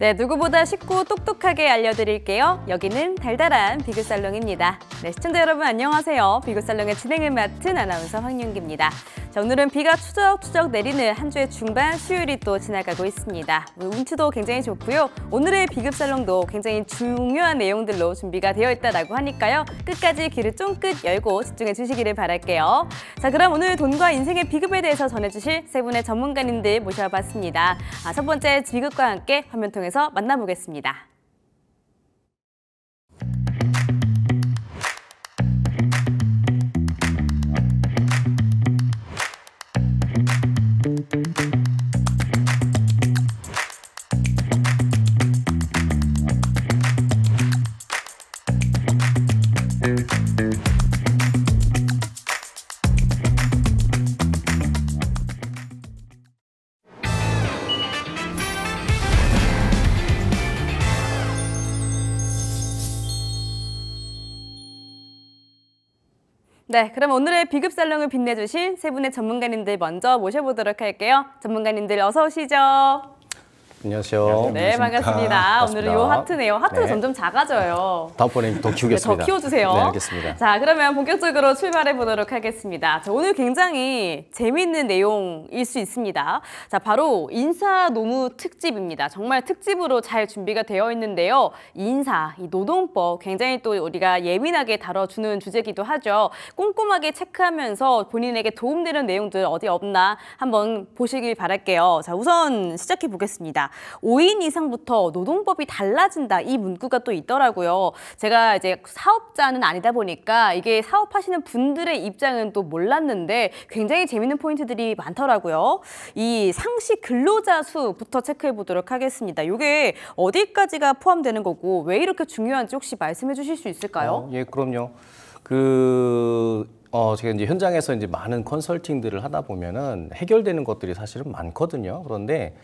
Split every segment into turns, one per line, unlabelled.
네, 누구보다 쉽고 똑똑하게 알려드릴게요. 여기는 달달한 비교살롱입니다. 네, 시청자 여러분 안녕하세요. 비교살롱의 진행을 맡은 아나운서 황윤기입니다. 자, 오늘은 비가 추적추적 내리는 한 주의 중반 수요일이 또 지나가고 있습니다. 운치도 굉장히 좋고요. 오늘의 비급살롱도 굉장히 중요한 내용들로 준비가 되어 있다고 하니까요. 끝까지 귀를 쫑긋 열고 집중해 주시기를 바랄게요. 자, 그럼 오늘 돈과 인생의 비급에 대해서 전해주실 세 분의 전문가님들 모셔봤습니다. 첫 번째 비급과 함께 화면 통해서 만나보겠습니다. 네, 그럼 오늘의 비급살롱을 빛내주실 세 분의 전문가님들 먼저 모셔보도록 할게요. 전문가님들 어서 오시죠.
안녕하세요.
네, 반갑습니다. 오늘은 요 하트네요. 하트가
네.
점점 작아져요.
다음번에 더 키우겠습니다.
네, 더 키워주세요.
네, 알겠습니다.
자, 그러면 본격적으로 출발해 보도록 하겠습니다. 자, 오늘 굉장히 재미있는 내용일 수 있습니다. 자, 바로 인사노무 특집입니다. 정말 특집으로 잘 준비가 되어 있는데요. 인사, 이 노동법 굉장히 또 우리가 예민하게 다뤄주는 주제이기도 하죠. 꼼꼼하게 체크하면서 본인에게 도움되는 내용들 어디 없나 한번 보시길 바랄게요. 자, 우선 시작해 보겠습니다. 5인 이상부터 노동법이 달라진다 이 문구가 또 있더라고요. 제가 이제 사업자는 아니다 보니까 이게 사업하시는 분들의 입장은 또 몰랐는데 굉장히 재밌는 포인트들이 많더라고요. 이 상시 근로자 수부터 체크해 보도록 하겠습니다. 이게 어디까지가 포함되는 거고 왜 이렇게 중요한지 혹시 말씀해 주실 수 있을까요?
예, 그럼요. 제가 이제 현장에서 이제 많은 컨설팅들을 하다 보면은 해결되는 것들이 사실은 많거든요. 그런데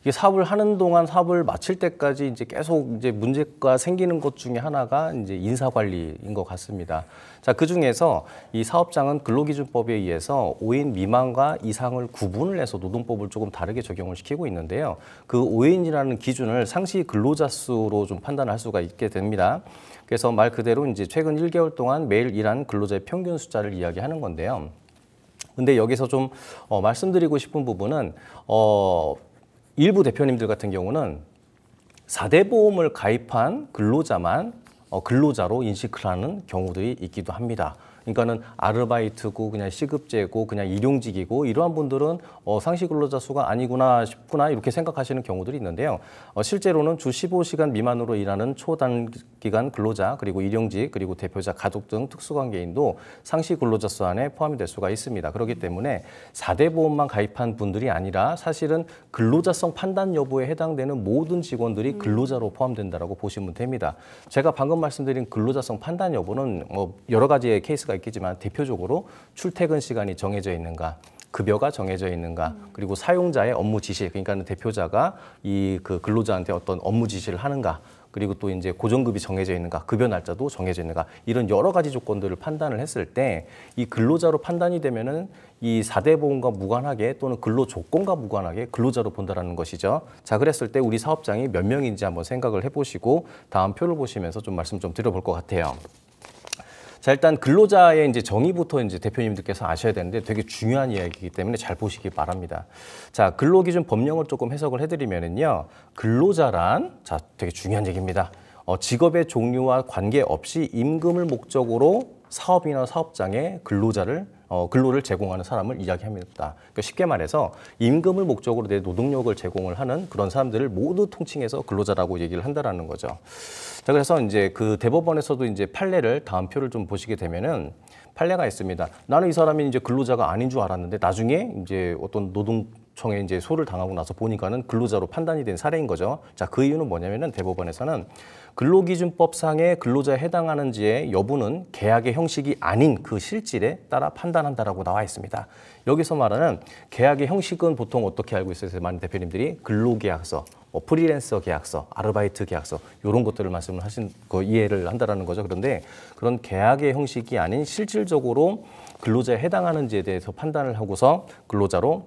이게 사업을 하는 동안 사업을 마칠 때까지 이제 계속 이제 문제가 생기는 것 중에 하나가 이제 인사 관리인 것 같습니다. 자, 그 중에서 이 사업장은 근로기준법에 의해서 5인 미만과 이상을 구분을 해서 노동법을 조금 다르게 적용을 시키고 있는데요. 그 5인이라는 기준을 상시 근로자 수로 좀 판단할 수가 있게 됩니다. 그래서 말 그대로 이제 최근 1개월 동안 매일 일한 근로자의 평균 숫자를 이야기하는 건데요. 근데 여기서 좀 말씀드리고 싶은 부분은 일부 대표님들 같은 경우는 4대 보험을 가입한 근로자만 근로자로 인식을 하는 경우들이 있기도 합니다. 그러니까는 아르바이트고 그냥 시급제고 그냥 일용직이고 이러한 분들은 상시 근로자 수가 아니구나 싶구나 이렇게 생각하시는 경우들이 있는데요. 실제로는 주 15시간 미만으로 일하는 초단기간 근로자 그리고 일용직 그리고 대표자 가족 등 특수관계인도 상시 근로자 수 안에 포함이 될 수가 있습니다. 그렇기 때문에 4대 보험만 가입한 분들이 아니라 사실은 근로자성 판단 여부에 해당되는 모든 직원들이 근로자로 포함된다라고 보시면 됩니다. 제가 방금 말씀드린 근로자성 판단 여부는 여러 가지의 케이스가 있겠지만 대표적으로 출퇴근 시간이 정해져 있는가, 급여가 정해져 있는가, 그리고 사용자의 업무 지시, 그러니까 대표자가 그 근로자한테 어떤 업무 지시를 하는가, 그리고 또 이제 고정급이 정해져 있는가, 급여 날짜도 정해져 있는가, 이런 여러 가지 조건들을 판단을 했을 때 이 근로자로 판단이 되면은 이 4대 보험과 무관하게 또는 근로 조건과 무관하게 근로자로 본다라는 것이죠. 자, 그랬을 때 우리 사업장이 몇 명인지 한번 생각을 해보시고 다음 표를 보시면서 좀 말씀 좀 드려볼 것 같아요. 자, 일단 근로자의 이제 정의부터 이제 대표님들께서 아셔야 되는데 되게 중요한 이야기이기 때문에 잘 보시기 바랍니다. 자, 근로기준 법령을 조금 해석을 해드리면은요, 근로자란 자 되게 중요한 얘기입니다. 직업의 종류와 관계없이 임금을 목적으로 사업이나 사업장에 근로를 제공하는 사람을 이야기합니다. 그러니까 쉽게 말해서 임금을 목적으로 내 노동력을 제공을 하는 그런 사람들을 모두 통칭해서 근로자라고 얘기를 한다라는 거죠. 자, 그래서 이제 그 대법원에서도 이제 판례를 다음 표를 좀 보시게 되면은 판례가 있습니다. 나는 이 사람이 이제 근로자가 아닌 줄 알았는데 나중에 이제 어떤 노동청에 이제 소를 당하고 나서 보니까는 근로자로 판단이 된 사례인 거죠. 자, 그 이유는 뭐냐면은 대법원에서는 근로기준법상의 근로자에 해당하는지의 여부는 계약의 형식이 아닌 그 실질에 따라 판단한다라고 나와 있습니다. 여기서 말하는 계약의 형식은 보통 어떻게 알고 있어요? 많은 대표님들이 근로계약서, 프리랜서 계약서, 아르바이트 계약서 이런 것들을 말씀을 하신 거 이해를 한다라는 거죠. 그런데 그런 계약의 형식이 아닌 실질적으로 근로자에 해당하는지에 대해서 판단을 하고서 근로자로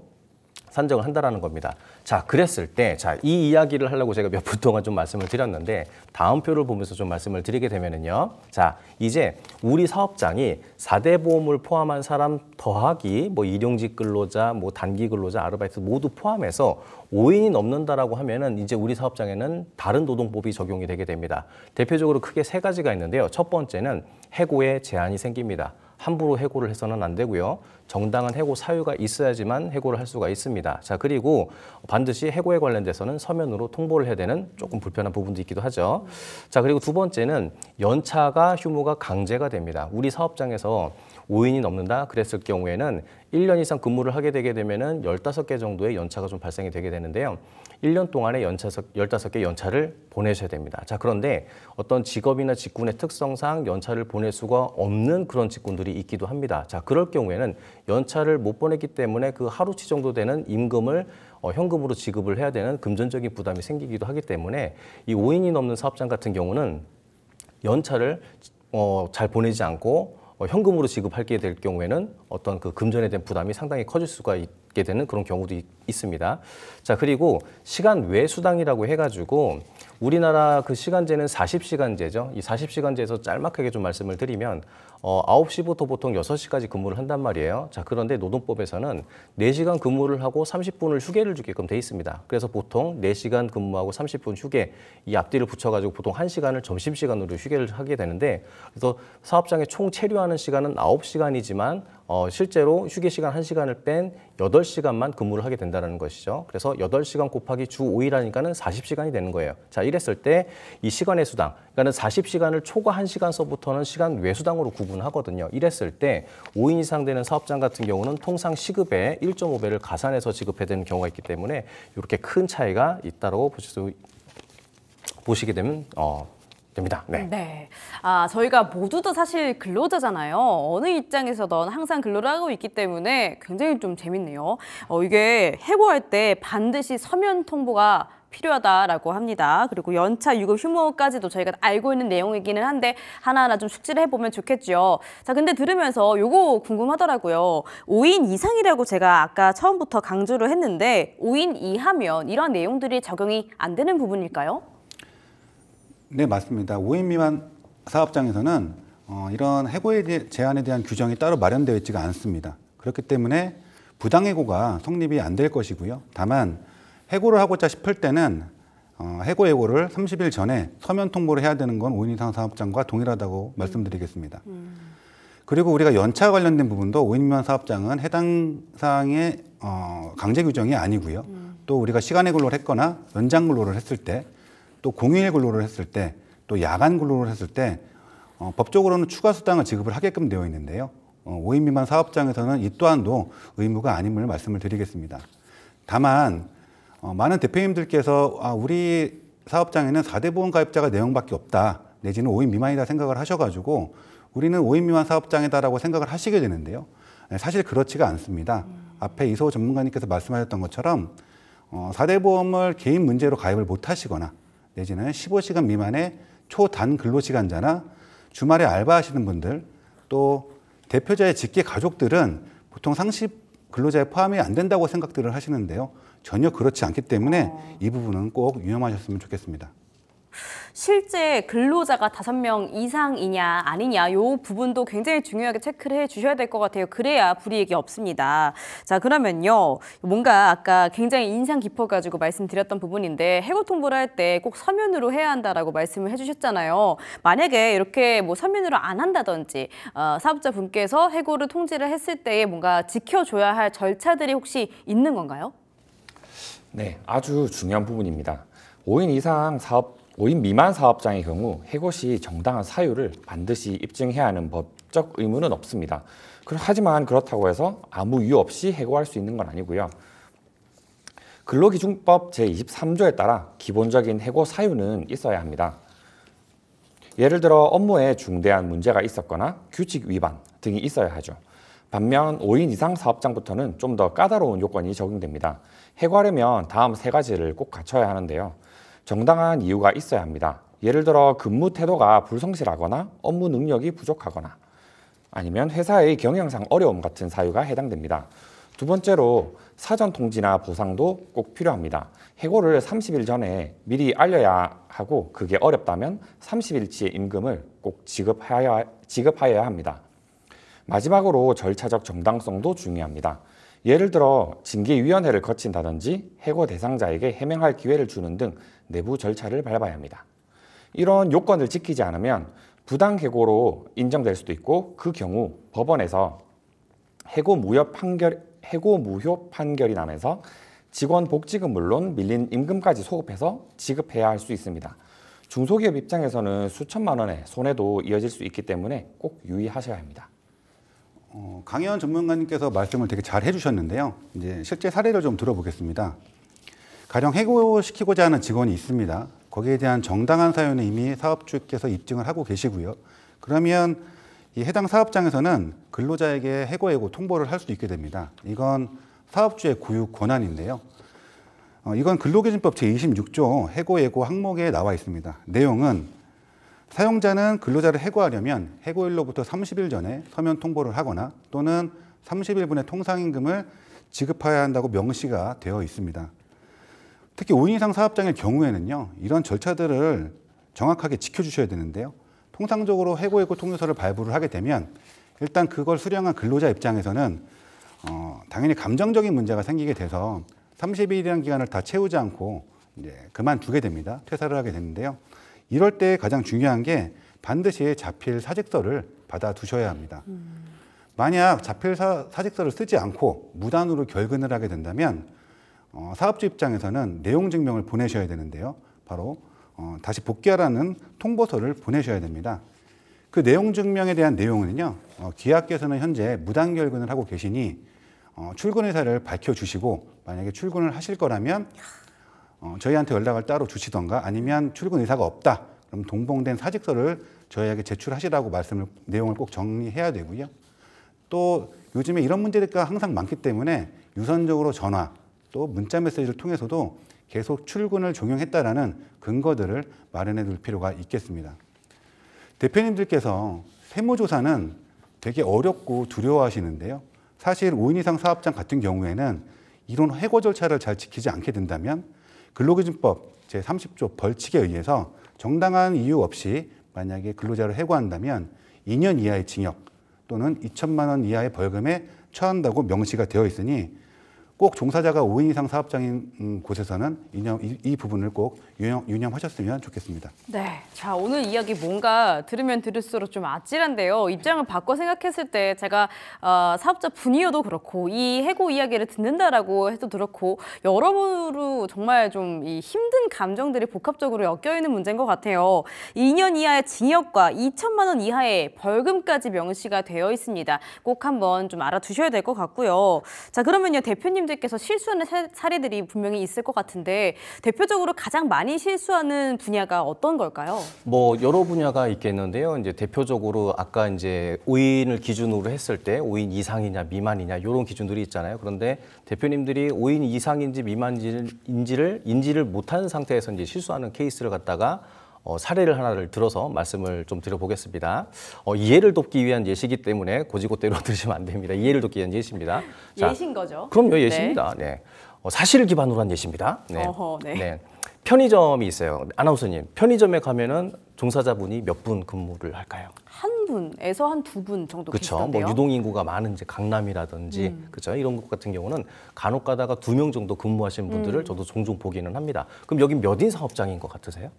산정을 한다라는 겁니다. 자, 그랬을 때, 자, 이 이야기를 하려고 제가 몇 분 동안 좀 말씀을 드렸는데, 다음 표를 보면서 좀 말씀을 드리게 되면은요. 자, 이제 우리 사업장이 4대 보험을 포함한 사람 더하기, 뭐 일용직 근로자, 뭐 단기 근로자, 아르바이트 모두 포함해서 5인이 넘는다라고 하면은 이제 우리 사업장에는 다른 노동법이 적용이 되게 됩니다. 대표적으로 크게 세 가지가 있는데요. 첫 번째는 해고에 제한이 생깁니다. 함부로 해고를 해서는 안 되고요. 정당한 해고 사유가 있어야지만 해고를 할 수가 있습니다. 자, 그리고 반드시 해고에 관련돼서는 서면으로 통보를 해야 되는 조금 불편한 부분도 있기도 하죠. 자, 그리고 두 번째는 연차가 휴무가 강제가 됩니다. 우리 사업장에서 5인이 넘는다 그랬을 경우에는 1년 이상 근무를 하게 되게 되면은 15개 정도의 연차가 좀 발생이 되게 되는데요. 1년 동안에 15개 연차를 보내셔야 됩니다. 자, 그런데 어떤 직업이나 직군의 특성상 연차를 보낼 수가 없는 그런 직군들이 있기도 합니다. 자, 그럴 경우에는 연차를 못 보냈기 때문에 그 하루치 정도 되는 임금을 현금으로 지급을 해야 되는 금전적인 부담이 생기기도 하기 때문에 이 5인이 넘는 사업장 같은 경우는 연차를 잘 보내지 않고 현금으로 지급하게 될 경우에는 어떤 그 금전에 대한 부담이 상당히 커질 수가 있게 되는 그런 경우도 있습니다. 자, 그리고 시간 외 수당이라고 해가지고 우리나라 그 시간제는 40시간제죠. 이 40시간제에서 짤막하게 좀 말씀을 드리면 9시부터 보통 6시까지 근무를 한단 말이에요. 자, 그런데 노동법에서는 4시간 근무를 하고 30분을 휴게를 주게끔 돼 있습니다. 그래서 보통 4시간 근무하고 30분 휴게 이 앞뒤를 붙여가지고 보통 1시간을 점심시간으로 휴게를 하게 되는데 그래서 사업장에 총 체류하는 시간은 9시간이지만 실제로 휴게 시간 1시간을 뺀 8시간만 근무를 하게 된다는 것이죠. 그래서 8시간 곱하기 주 5일 하니까는 40시간이 되는 거예요. 자, 이랬을 때 이 시간의 수당, 그러니까는 40시간을 초과 1시간서부터는 시간 외 수당으로 구분하거든요. 이랬을 때 5인 이상 되는 사업장 같은 경우는 통상 시급의 1.5배를 가산해서 지급해야 되는 경우가 있기 때문에 이렇게 큰 차이가 있다고 보시게 되면 됩니다. 네.
네. 저희가 모두 다 사실 근로자잖아요. 어느 입장에서든 항상 근로를 하고 있기 때문에 굉장히 좀 재밌네요. 이게 해고할 때 반드시 서면 통보가 필요하다라고 합니다. 그리고 연차, 유급, 휴무까지도 저희가 알고 있는 내용이기는 한데 하나하나 좀 숙지를 해보면 좋겠죠. 자, 근데 들으면서 요거 궁금하더라고요. 5인 이상이라고 제가 아까 처음부터 강조를 했는데 5인 이하면 이런 내용들이 적용이 안 되는 부분일까요?
네, 맞습니다. 5인 미만 사업장에서는 이런 해고에 제한에 대한 규정이 따로 마련되어 있지가 않습니다. 그렇기 때문에 부당해고가 성립이 안 될 것이고요. 다만 해고를 하고자 싶을 때는 해고 예고를 30일 전에 서면 통보를 해야 되는 건 5인 이상 사업장과 동일하다고 말씀드리겠습니다. 그리고 우리가 연차 관련된 부분도 5인 미만 사업장은 해당 사항의 강제 규정이 아니고요. 또 우리가 시간에 근로를 했거나 연장 근로를 했을 때, 또 공휴일 근로를 했을 때, 또 야간 근로를 했을 때 법적으로는 추가 수당을 지급을 하게끔 되어 있는데요. 5인 미만 사업장에서는 이 또한도 의무가 아님을 말씀을 드리겠습니다. 다만 많은 대표님들께서 우리 사업장에는 4대 보험 가입자가 4명밖에 없다, 내지는 5인 미만이다 생각을 하셔가지고 우리는 5인 미만 사업장이다라고 생각을 하시게 되는데요. 사실 그렇지가 않습니다. 앞에 이소 전문가님께서 말씀하셨던 것처럼 4대 보험을 개인 문제로 가입을 못 하시거나 내지는 15시간 미만의 초단 근로시간자나 주말에 알바하시는 분들, 또 대표자의 직계 가족들은 보통 상시 근로자에 포함이 안 된다고 생각들을 하시는데요. 전혀 그렇지 않기 때문에 이 부분은 꼭 유념하셨으면 좋겠습니다.
실제 근로자가 5명 이상이냐 아니냐 요 부분도 굉장히 중요하게 체크를 해 주셔야 될 것 같아요. 그래야 불이익이 없습니다. 자, 그러면요. 뭔가 아까 굉장히 인상 깊어가지고 말씀드렸던 부분인데 해고 통보를 할 때 꼭 서면으로 해야 한다라고 말씀을 해주셨잖아요. 만약에 이렇게 뭐 서면으로 안 한다든지 사업자분께서 해고를 통지를 했을 때에 뭔가 지켜줘야 할 절차들이 혹시 있는 건가요?
네, 아주 중요한 부분입니다. 5인 미만 사업장의 경우 해고 시 정당한 사유를 반드시 입증해야 하는 법적 의무는 없습니다. 하지만 그렇다고 해서 아무 이유 없이 해고할 수 있는 건 아니고요. 근로기준법 제23조에 따라 기본적인 해고 사유는 있어야 합니다. 예를 들어 업무에 중대한 문제가 있었거나 규칙 위반 등이 있어야 하죠. 반면 5인 이상 사업장부터는 좀 더 까다로운 요건이 적용됩니다. 해고하려면 다음 3가지를 꼭 갖춰야 하는데요. 정당한 이유가 있어야 합니다. 예를 들어 근무 태도가 불성실하거나 업무 능력이 부족하거나 아니면 회사의 경영상 어려움 같은 사유가 해당됩니다. 두 번째로 사전 통지나 보상도 꼭 필요합니다. 해고를 30일 전에 미리 알려야 하고 그게 어렵다면 30일치의 임금을 꼭 지급하여야 합니다. 마지막으로 절차적 정당성도 중요합니다. 예를 들어 징계위원회를 거친다든지 해고 대상자에게 해명할 기회를 주는 등 내부 절차를 밟아야 합니다. 이런 요건을 지키지 않으면 부당해고로 인정될 수도 있고 그 경우 법원에서 해고 무효 판결이 나면서 직원 복직은 물론 밀린 임금까지 소급해서 지급해야 할 수 있습니다. 중소기업 입장에서는 수천만 원의 손해도 이어질 수 있기 때문에 꼭 유의하셔야 합니다.
강혜원 전문가님께서 말씀을 되게 잘 해주셨는데요. 이제 실제 사례를 좀 들어보겠습니다. 가령 해고시키고자 하는 직원이 있습니다. 거기에 대한 정당한 사유는 이미 사업주께서 입증을 하고 계시고요. 그러면 이 해당 사업장에서는 근로자에게 해고 통보를 할 수 있게 됩니다. 이건 사업주의 고유 권한인데요. 이건 근로기준법 제26조 해고 항목에 나와 있습니다. 내용은 사용자는 근로자를 해고하려면 해고일로부터 30일 전에 서면 통보를 하거나 또는 30일분의 통상임금을 지급해야 한다고 명시가 되어 있습니다. 특히 5인 이상 사업장의 경우에는요, 이런 절차들을 정확하게 지켜주셔야 되는데요. 통상적으로 해고 통지서를 발부를 하게 되면 일단 그걸 수령한 근로자 입장에서는 당연히 감정적인 문제가 생기게 돼서 30일이라는 기간을 다 채우지 않고 이제 그만두게 됩니다. 퇴사를 하게 되는데요. 이럴 때 가장 중요한 게 반드시 자필 사직서를 받아두셔야 합니다. 만약 자필 사직서를 쓰지 않고 무단으로 결근을 하게 된다면 사업주 입장에서는 내용 증명을 보내셔야 되는데요. 바로 다시 복귀하라는 통보서를 보내셔야 됩니다. 그 내용 증명에 대한 내용은요, 기업께서는 현재 무단 결근을 하고 계시니 출근 의사를 밝혀주시고 만약에 출근을 하실 거라면 저희한테 연락을 따로 주시던가 아니면 출근 의사가 없다. 그럼 동봉된 사직서를 저희에게 제출하시라고 내용을 꼭 정리해야 되고요. 또 요즘에 이런 문제가 항상 많기 때문에 유선적으로 전화 또 문자 메시지를 통해서도 계속 출근을 종용했다라는 근거들을 마련해 둘 필요가 있겠습니다. 대표님들께서 세무조사는 되게 어렵고 두려워하시는데요. 사실 5인 이상 사업장 같은 경우에는 이런 해고 절차를 잘 지키지 않게 된다면 근로기준법 제30조 벌칙에 의해서 정당한 이유 없이 만약에 근로자를 해고한다면 2년 이하의 징역 또는 2천만 원 이하의 벌금에 처한다고 명시가 되어 있으니 꼭 종사자가 5인 이상 사업장인 곳에서는 이 부분을 꼭 유념하셨으면 좋겠습니다.
네, 자 오늘 이야기 뭔가 들으면 들을수록 좀 아찔한데요. 입장을 바꿔 생각했을 때 제가 사업자 분이어도 그렇고 이 해고 이야기를 듣는다라고 해도 그렇고 여러모로 정말 좀 이 힘든 감정들이 복합적으로 엮여 있는 문제인 것 같아요. 2년 이하의 징역과 2천만 원 이하의 벌금까지 명시가 되어 있습니다. 꼭 한번 좀 알아두셔야 될 것 같고요. 자 그러면요 대표님들께서 실수하는 사례들이 분명히 있을 것 같은데 대표적으로 가장 많이 실수하는 분야가 어떤 걸까요?
뭐 여러 분야가 있겠는데요. 이제 대표적으로 아까 이제 5인을 기준으로 했을 때 5인 이상이냐 미만이냐 이런 기준들이 있잖아요. 그런데 대표님들이 5인 이상인지 미만인지를 인지를 못하는 상태에서 이제 실수하는 케이스를 갖다가 사례를 하나를 들어서 말씀을 좀 드려보겠습니다. 이해를 돕기 위한 예시이기 때문에 고지고대로 들으시면 안 됩니다. 이해를 돕기 위한 예시입니다.
예시인 거죠?
그럼요, 예시입니다. 네. 사실을 기반으로 한 예시입니다. 네.
어허, 네.
네. 편의점이 있어요. 아나운서님, 편의점에 가면은 종사자분이 몇 분 근무를 할까요?
한 분에서 한 두 분 정도
그렇죠.
계시던데요.
뭐 유동인구가 많은 이제 강남이라든지 그렇죠. 이런 곳 같은 경우는 간혹 가다가 2명 정도 근무하시는 분들을 저도 종종 보기는 합니다. 그럼 여기 몇 인 사업장인 것 같으세요?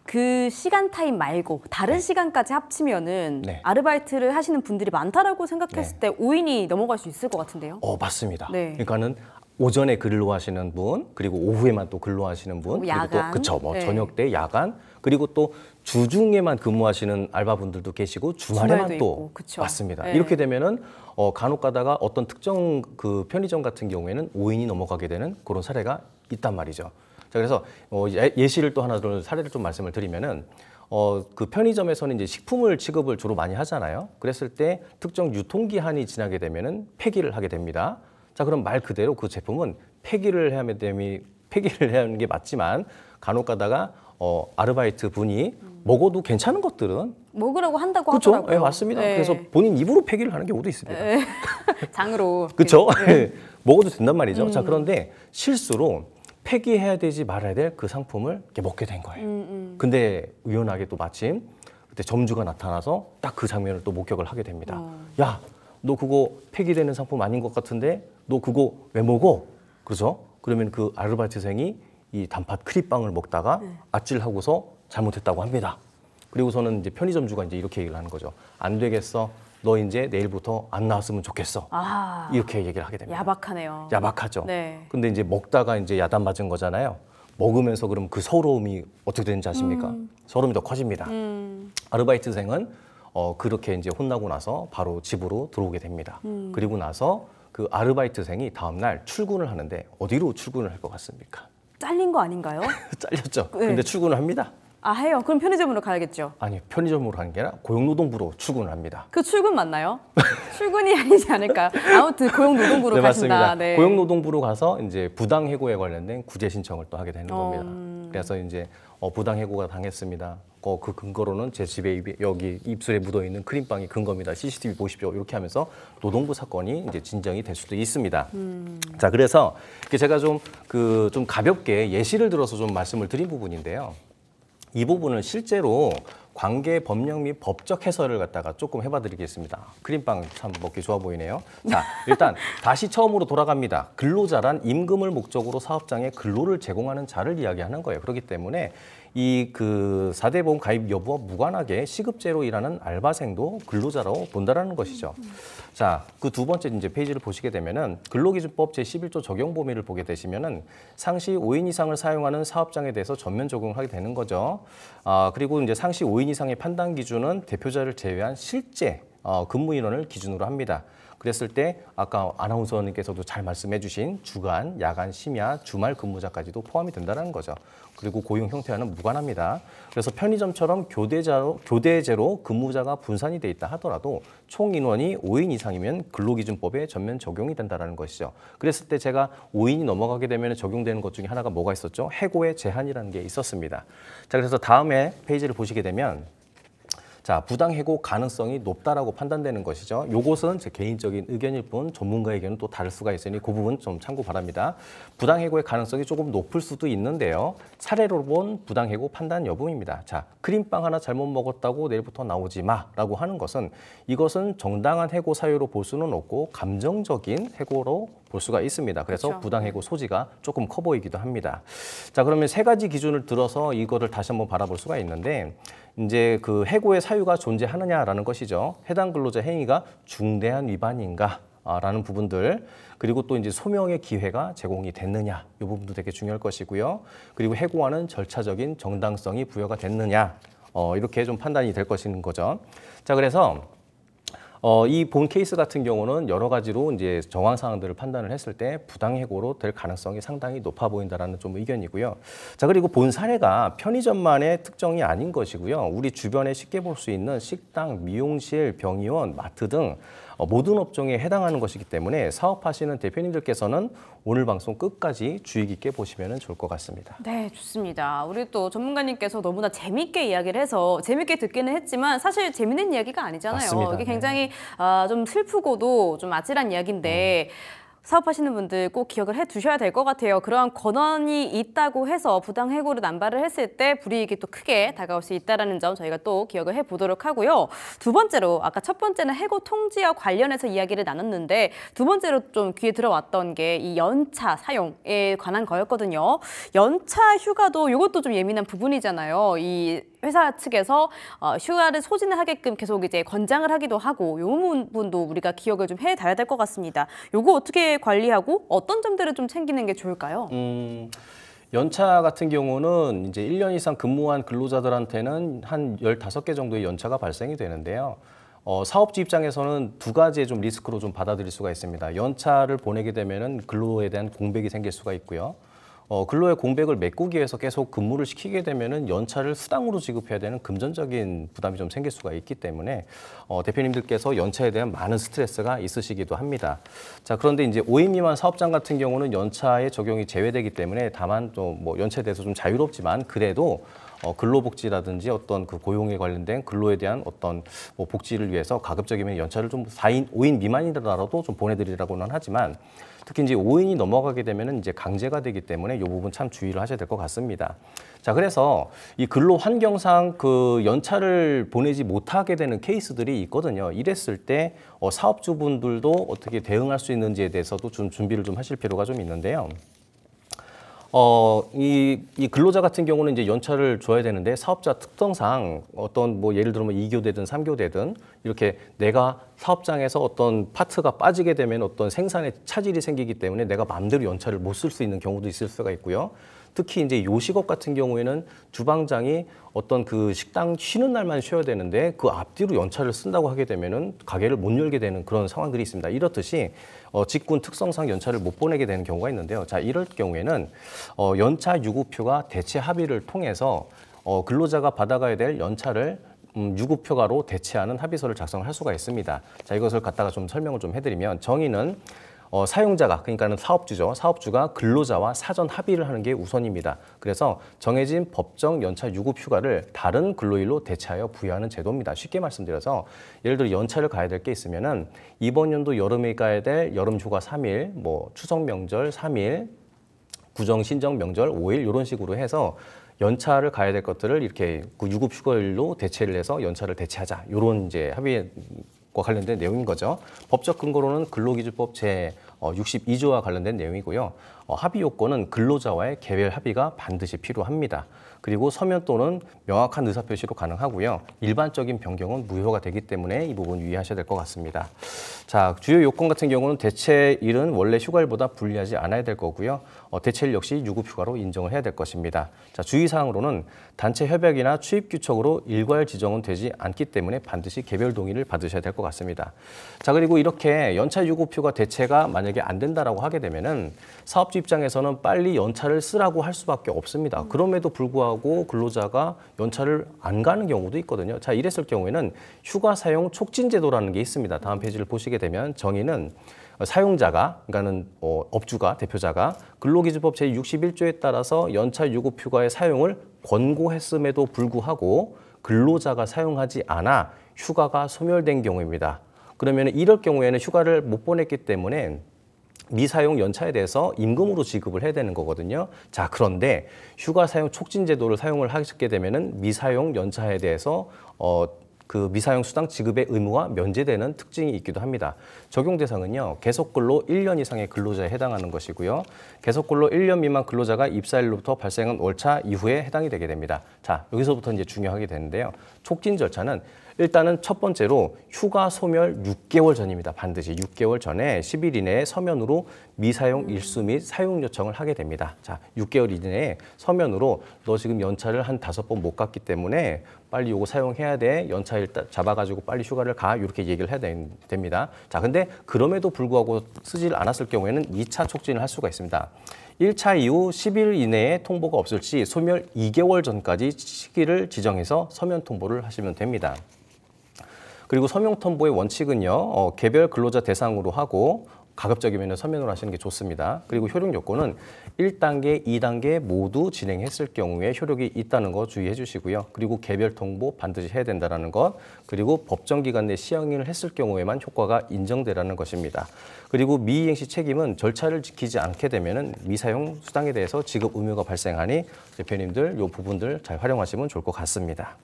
그 시간 타임 말고 다른 시간까지 합치면은
네.
아르바이트를 하시는 분들이 많다라고 생각했을 때 5인이 넘어갈 수 있을 것 같은데요.
맞습니다.
네.
그러니까는 오전에 근로하시는 분, 그리고 오후에만 또 근로하시는 분,
야간.
그리고 또 그쵸, 뭐
네.
저녁 때 야간, 그리고 또 주중에만 근무하시는 알바분들도 계시고 주말에만
주말도
또
있고, 그쵸.
맞습니다.
네.
이렇게 되면은 간혹 가다가 어떤 특정 그 편의점 같은 경우에는 5인이 넘어가게 되는 그런 사례가 있단 말이죠. 자, 그래서 예시를 또 하나 사례를 좀 말씀을 드리면은 그 편의점에서는 이제 식품을 취급을 주로 많이 하잖아요. 그랬을 때 특정 유통기한이 지나게 되면은 폐기를 하게 됩니다. 자, 그럼 말 그대로 그 제품은 폐기를 해야 하는 게 맞지만 간혹 가다가 아르바이트 분이 먹어도 괜찮은 것들은
먹으라고 한다고
그렇죠.
하더라고요.
네, 맞습니다.
네.
그래서 본인 입으로 폐기를 하는 경우도 있습니다.
네. 장으로.
그렇죠? 먹어도 된단 말이죠. 자, 그런데 실수로 폐기해야 되지 말아야 될 그 상품을 이렇게 먹게 된 거예요. 근데 우연하게 또 마침 그때 점주가 나타나서 딱 그 장면을 또 목격을 하게 됩니다. 야, 너 그거 폐기되는 상품 아닌 것 같은데 너 그거 왜 먹어? 그렇죠? 그러면 그 아르바이트생이 이 단팥 크림빵을 먹다가 아찔하고서 잘못했다고 합니다. 그리고서는 이제 편의점주가 이제 이렇게 얘기를 하는 거죠. 안 되겠어. 너 이제 내일부터 안 나왔으면 좋겠어.
아,
이렇게 얘기를 하게 됩니다.
야박하네요.
야박하죠.
네.
근데 이제 먹다가 이제 야단 맞은 거잖아요. 먹으면서 그럼 그 서러움이 어떻게 되는지 아십니까? 서러움이 더 커집니다. 아르바이트생은 그렇게 이제 혼나고 나서 바로 집으로 들어오게 됩니다. 그리고 나서 그 아르바이트생이 다음날 출근을 하는데 어디로 출근을 할 것 같습니까?
잘린 거 아닌가요?
잘렸죠.
네.
근데 출근을 합니다.
아, 해요. 그럼 편의점으로 가야겠죠.
아니, 편의점으로 가는 게 아니라 고용노동부로 출근을 합니다.
그 출근 맞나요? 출근이 아니지 않을까요? 아무튼 고용노동부로
네,
가신다.
맞습니다.
네.
고용노동부로 가서 이제 부당해고에 관련된 구제 신청을 또 하게 되는 겁니다. 그래서 이제 부당해고가 당했습니다. 그 근거로는 제 집에 여기 입술에 묻어 있는 크림빵이 근거입니다. CCTV 보십시오. 이렇게 하면서 노동부 사건이 이제 진정이 될 수도 있습니다. 자, 그래서 제가 좀 가볍게 예시를 들어서 좀 말씀을 드린 부분인데요. 이 부분은 실제로 관계 법령 및 법적 해설을 갖다가 조금 해봐드리겠습니다. 크림빵 참 먹기 좋아 보이네요. 자, 일단 다시 처음으로 돌아갑니다. 근로자란 임금을 목적으로 사업장에 근로를 제공하는 자를 이야기하는 거예요. 그렇기 때문에 이 4대 보험 가입 여부와 무관하게 시급제로 일하는 알바생도 근로자라고 본다라는 것이죠. 자, 그 두 번째 이제 페이지를 보시게 되면은 근로기준법 제11조 적용 범위를 보게 되시면은 상시 5인 이상을 사용하는 사업장에 대해서 전면 적용하게 되는 거죠. 그리고 이제 상시 5인 이상의 판단 기준은 대표자를 제외한 실제 근무 인원을 기준으로 합니다. 그랬을 때 아까 아나운서님께서도 잘 말씀해 주신 주간, 야간, 심야, 주말 근무자까지도 포함이 된다는 거죠. 그리고 고용 형태와는 무관합니다. 그래서 편의점처럼 교대제로 근무자가 분산이 돼 있다 하더라도 총 인원이 5인 이상이면 근로기준법에 전면 적용이 된다는 것이죠. 그랬을 때 제가 5인이 넘어가게 되면 적용되는 것 중에 하나가 뭐가 있었죠? 해고의 제한이라는 게 있었습니다. 자, 그래서 다음에 페이지를 보시게 되면 자, 부당해고 가능성이 높다라고 판단되는 것이죠. 요것은 제 개인적인 의견일 뿐 전문가의 의견은 또 다를 수가 있으니 그 부분 좀 참고 바랍니다. 부당해고의 가능성이 조금 높을 수도 있는데요. 사례로 본 부당해고 판단 여부입니다. 자, 크림빵 하나 잘못 먹었다고 내일부터 나오지 마라고 하는 것은 이것은 정당한 해고 사유로 볼 수는 없고 감정적인 해고로 볼 수가 있습니다. 그래서
그렇죠.
부당해고 소지가 조금 커 보이기도 합니다. 자, 그러면 세 가지 기준을 들어서 이거를 다시 한번 바라볼 수가 있는데 이제 그 해고의 사유가 존재하느냐라는 것이죠. 해당 근로자 행위가 중대한 위반인가? 라는 부분들, 그리고 또 이제 소명의 기회가 제공이 됐느냐, 이 부분도 되게 중요할 것이고요. 그리고 해고하는 절차적인 정당성이 부여가 됐느냐, 이렇게 좀 판단이 될 것인 거죠. 자, 그래서 이 본 케이스 같은 경우는 여러 가지로 이제 정황 사항들을 판단을 했을 때 부당해고로 될 가능성이 상당히 높아 보인다라는 좀 의견이고요. 자, 그리고 본 사례가 편의점만의 특정이 아닌 것이고요. 우리 주변에 쉽게 볼 수 있는 식당, 미용실, 병의원, 마트 등 모든 업종에 해당하는 것이기 때문에 사업하시는 대표님들께서는 오늘 방송 끝까지 주의 깊게 보시면 좋을 것 같습니다.
네, 좋습니다. 우리 또 전문가님께서 너무나 재밌게 이야기를 해서 재밌게 듣기는 했지만 사실 재밌는 이야기가 아니잖아요.
맞습니다.
이게 굉장히 좀 슬프고도 좀 아찔한 이야기인데 사업하시는 분들 꼭 기억을 해두셔야 될 것 같아요. 그러한 권한이 있다고 해서 부당해고를 남발을 했을 때 불이익이 또 크게 다가올 수 있다는 점 저희가 또 기억을 해보도록 하고요. 두 번째로 아까 첫 번째는 해고 통지와 관련해서 이야기를 나눴는데 두 번째로 좀 귀에 들어왔던 게 이 연차 사용에 관한 거였거든요. 연차 휴가도 이것도 좀 예민한 부분이잖아요. 이 회사 측에서 휴가를 소진을 하게끔 계속 이제 권장을 하기도 하고 이 부분도 우리가 기억을 좀 해둬야 될 것 같습니다. 요거 어떻게 관리하고 어떤 점들을 좀 챙기는 게 좋을까요?
연차 같은 경우는 이제 1년 이상 근무한 근로자들한테는 한 15개 정도의 연차가 발생이 되는데요. 사업주 입장에서는 두 가지의 좀 리스크로 좀 받아들일 수가 있습니다. 연차를 보내게 되면은 근로에 대한 공백이 생길 수가 있고요. 근로의 공백을 메꾸기 위해서 계속 근무를 시키게 되면은 연차를 수당으로 지급해야 되는 금전적인 부담이 좀 생길 수가 있기 때문에 대표님들께서 연차에 대한 많은 스트레스가 있으시기도 합니다. 자, 그런데 이제 5인 미만 사업장 같은 경우는 연차의 적용이 제외되기 때문에 다만 또 뭐 연차에 대해서 좀 자유롭지만 그래도 근로복지라든지 어떤 그 고용에 관련된 근로에 대한 어떤 뭐 복지를 위해서 가급적이면 연차를 좀 4인, 5인 미만이더라도 좀 보내드리라고는 하지만 특히 이제 5인이 넘어가게 되면은 이제 강제가 되기 때문에 이 부분 참 주의를 하셔야 될 것 같습니다. 자, 그래서 이 근로 환경상 그 연차를 보내지 못하게 되는 케이스들이 있거든요. 이랬을 때 사업주분들도 어떻게 대응할 수 있는지에 대해서도 좀 준비를 좀 하실 필요가 좀 있는데요. 이 근로자 같은 경우는 이제 연차를 줘야 되는데 사업자 특성상 어떤 뭐 예를 들면 2교대든 3교대든 이렇게 내가 사업장에서 어떤 파트가 빠지게 되면 어떤 생산에 차질이 생기기 때문에 내가 마음대로 연차를 못 쓸 수 있는 경우도 있을 수가 있고요. 특히 이제 요식업 같은 경우에는 주방장이 어떤 그 식당 쉬는 날만 쉬어야 되는데 그 앞뒤로 연차를 쓴다고 하게 되면은 가게를 못 열게 되는 그런 상황들이 있습니다. 이렇듯이 직군 특성상 연차를 못 보내게 되는 경우가 있는데요. 자, 이럴 경우에는 연차 유급휴가 대체 합의를 통해서 근로자가 받아가야 될 연차를 유급휴가로 대체하는 합의서를 작성을 할 수가 있습니다. 자, 이것을 갖다가 좀 설명을 좀 해드리면 정의는 사용자가 그러니까는 사업주죠. 사업주가 근로자와 사전 합의를 하는 게 우선입니다. 그래서 정해진 법정 연차 유급 휴가를 다른 근로일로 대체하여 부여하는 제도입니다. 쉽게 말씀드려서 예를 들어 연차를 가야 될 게 있으면은 이번 연도 여름에 가야 될 여름 휴가 3일, 뭐 추석 명절 3일, 구정 신정 명절 5일 이런 식으로 해서 연차를 가야 될 것들을 이렇게 그 유급 휴가일로 대체를 해서 연차를 대체하자. 이런 이제 합의에 과 관련된 내용인 거죠. 법적 근거로는 근로기준법 제 62조와 관련된 내용이고요. 합의 요건은 근로자와의 개별 합의가 반드시 필요합니다. 그리고 서면 또는 명확한 의사표시로 가능하고요. 일반적인 변경은 무효가 되기 때문에 이 부분 유의하셔야 될 것 같습니다. 자, 주요 요건 같은 경우는 대체일은 원래 휴가일보다 불리하지 않아야 될 거고요. 대체일 역시 유급휴가로 인정을 해야 될 것입니다. 자, 주의사항으로는 단체 협약이나 취입 규칙으로 일괄 지정은 되지 않기 때문에 반드시 개별 동의를 받으셔야 될 것 같습니다. 자, 그리고 이렇게 연차 유급휴가 대체가 만약에 안 된다라고 하게 되면은 사업주 입장에서는 빨리 연차를 쓰라고 할 수밖에 없습니다. 그럼에도 불구하고 근로자가 연차를 안 가는 경우도 있거든요. 자, 이랬을 경우에는 휴가 사용 촉진 제도라는 게 있습니다. 다음 페이지를 보시게 되면 정의는 사용자가, 그러니까는 업주가, 대표자가 근로기준법 제61조에 따라서 연차 유급휴가의 사용을 권고했음에도 불구하고 근로자가 사용하지 않아 휴가가 소멸된 경우입니다. 그러면 이럴 경우에는 휴가를 못 보냈기 때문에 미사용 연차에 대해서 임금으로 지급을 해야 되는 거거든요. 자, 그런데 휴가 사용 촉진 제도를 사용을 하게 되면은 미사용 연차에 대해서 그 미사용 수당 지급의 의무가 면제되는 특징이 있기도 합니다. 적용 대상은요, 계속근로 1년 이상의 근로자에 해당하는 것이고요. 계속근로 1년 미만 근로자가 입사일로부터 발생한 월차 이후에 해당이 되게 됩니다. 자, 여기서부터 이제 중요하게 되는데요. 촉진 절차는 일단은 첫 번째로 휴가 소멸 6개월 전입니다. 반드시 6개월 전에 10일 이내에 서면으로 미사용 일수 및 사용 요청을 하게 됩니다. 자, 6개월 이내에 서면으로 너 지금 연차를 한 5번 못 갔기 때문에 빨리 요거 사용해야 돼. 연차 일단 잡아가지고 빨리 휴가를 가. 이렇게 얘기를 해야 됩니다. 자, 근데 그럼에도 불구하고 쓰질 않았을 경우에는 2차 촉진을 할 수가 있습니다. 1차 이후 10일 이내에 통보가 없을 시 소멸 2개월 전까지 시기를 지정해서 서면 통보를 하시면 됩니다. 그리고 서면 통보의 원칙은요, 개별 근로자 대상으로 하고 가급적이면 서면으로 하시는 게 좋습니다. 그리고 효력 요건은 1단계, 2단계 모두 진행했을 경우에 효력이 있다는 거 주의해 주시고요. 그리고 개별 통보 반드시 해야 된다는 것, 그리고 법정 기간 내 시행을 했을 경우에만 효과가 인정되라는 것입니다. 그리고 미이행 시 책임은 절차를 지키지 않게 되면은 미사용 수당에 대해서 지급 의무가 발생하니 대표님들 이 부분들 잘 활용하시면 좋을 것 같습니다.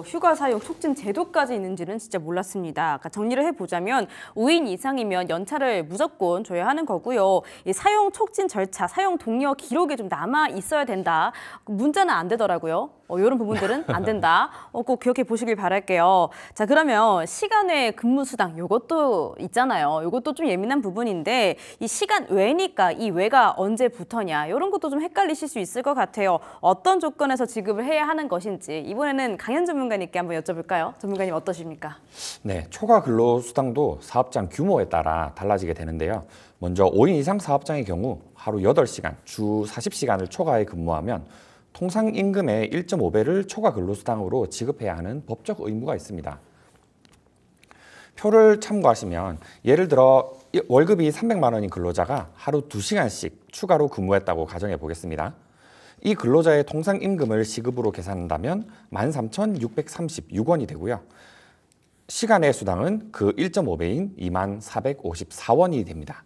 휴가 사용 촉진 제도까지 있는지는 진짜 몰랐습니다. 그러니까 정리를 해보자면 5인 이상이면 연차를 무조건 줘야 하는 거고요. 이 사용 촉진 절차, 사용 동료 기록에 좀 남아 있어야 된다. 문자는 안 되더라고요. 이런 부분들은 안 된다. 꼭 기억해 보시길 바랄게요. 자, 그러면 시간 외 근무 수당 이것도 있잖아요. 이것도 좀 예민한 부분인데 이 시간 외니까 이 외가 언제부터냐 이런 것도 좀 헷갈리실 수 있을 것 같아요. 어떤 조건에서 지급을 해야 하는 것인지 이번에는 강현 전문가님께 한번 여쭤볼까요? 전문가님 어떠십니까?
네, 초과 근로수당도 사업장 규모에 따라 달라지게 되는데요. 먼저 5인 이상 사업장의 경우 하루 8시간, 주 40시간을 초과해 근무하면 통상 임금의 1.5배를 초과 근로수당으로 지급해야 하는 법적 의무가 있습니다. 표를 참고하시면 예를 들어 월급이 300만 원인 근로자가 하루 2시간씩 추가로 근무했다고 가정해 보겠습니다. 이 근로자의 통상 임금을 시급으로 계산한다면 13,636원이 되고요. 시간의 수당은 그 1.5배인 24,454원이 됩니다.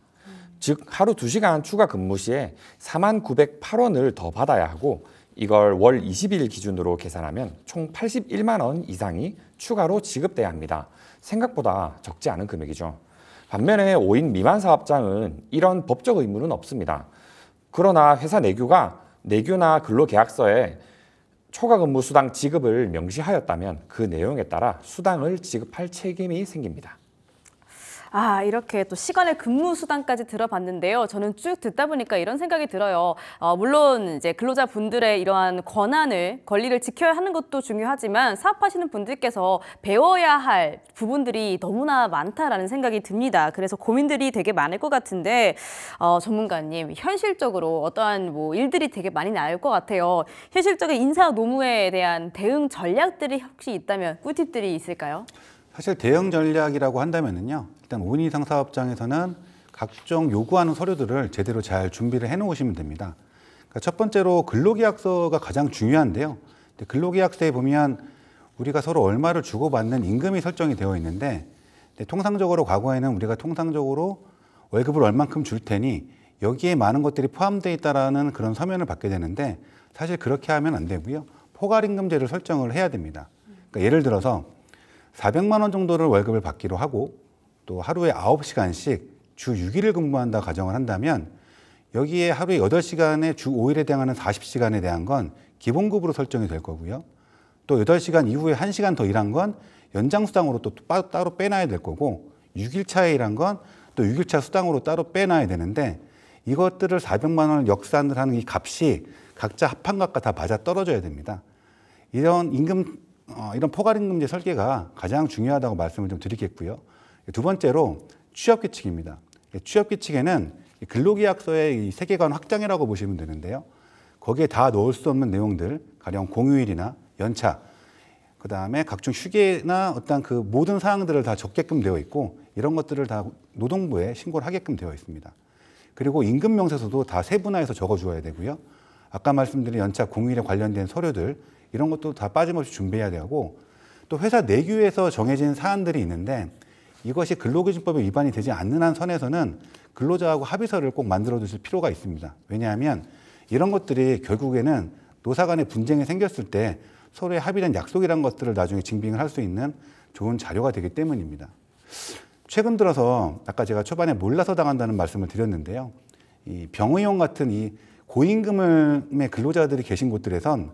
즉 하루 2시간 추가 근무 시에 49,908원을 더 받아야 하고 이걸 월 20일 기준으로 계산하면 총 81만 원 이상이 추가로 지급돼야 합니다. 생각보다 적지 않은 금액이죠. 반면에 5인 미만 사업장은 이런 법적 의무는 없습니다. 그러나 회사 내규나 근로계약서에 초과 근무 수당 지급을 명시하였다면 그 내용에 따라 수당을 지급할 책임이 생깁니다.
아, 이렇게 또 시간의 근무 수당까지 들어봤는데요. 저는 쭉 듣다 보니까 이런 생각이 들어요. 물론 이제 근로자분들의 이러한 권리를 지켜야 하는 것도 중요하지만 사업하시는 분들께서 배워야 할 부분들이 너무나 많다라는 생각이 듭니다. 그래서 고민들이 되게 많을 것 같은데 전문가님, 현실적으로 어떠한 일들이 되게 많이 나올 것 같아요. 현실적인 인사 노무에 대한 대응 전략들이 혹시 있다면 꿀팁들이 있을까요?
사실 대응 전략이라고 한다면은요, 일단 5인 이상 사업장에서는 각종 요구하는 서류들을 제대로 잘 준비를 해놓으시면 됩니다. 그러니까 첫 번째로 근로계약서가 가장 중요한데요. 근로계약서에 보면 우리가 서로 얼마를 주고받는 임금이 설정이 되어 있는데, 통상적으로 과거에는 우리가 통상적으로 월급을 얼만큼 줄 테니 여기에 많은 것들이 포함되어 있다라는 그런 서면을 받게 되는데, 사실 그렇게 하면 안 되고요. 포괄임금제를 설정을 해야 됩니다. 그러니까 예를 들어서 400만 원 정도를 월급을 받기로 하고 또 하루에 9시간씩 주 6일을 근무한다 가정을 한다면 여기에 하루에 8시간에 주 5일에 해당하는 40시간에 대한 건 기본급으로 설정이 될 거고요. 또 8시간 이후에 1시간 더 일한 건 연장수당으로 또 따로 빼놔야 될 거고 6일차에 일한 건 또 6일차 수당으로 따로 빼놔야 되는데 이것들을 400만 원을 역산을 하는 이 값이 각자 합한값과 다 맞아 떨어져야 됩니다. 이런 포괄임금제 설계가 가장 중요하다고 말씀을 좀 드리겠고요. 두 번째로 취업규칙입니다. 취업규칙에는 근로계약서의 이 세계관 확장이라고 보시면 되는데요. 거기에 다 넣을 수 없는 내용들, 가령 공휴일이나 연차, 그 다음에 각종 휴게나 어떤 그 모든 사항들을 다 적게끔 되어 있고 이런 것들을 다 노동부에 신고를 하게끔 되어 있습니다. 그리고 임금 명세서도 다 세분화해서 적어주어야 되고요. 아까 말씀드린 연차, 공휴일에 관련된 서류들 이런 것도 다 빠짐없이 준비해야 되고 또 회사 내규에서 정해진 사안들이 있는데 이것이 근로기준법에 위반이 되지 않는 한 선에서는 근로자하고 합의서를 꼭 만들어 두실 필요가 있습니다. 왜냐하면 이런 것들이 결국에는 노사 간의 분쟁이 생겼을 때 서로의 합의된 약속이라는 것들을 나중에 증빙을 할 수 있는 좋은 자료가 되기 때문입니다. 최근 들어서 아까 제가 초반에 몰라서 당한다는 말씀을 드렸는데요. 이 병의원 같은 이 고임금의 근로자들이 계신 곳들에선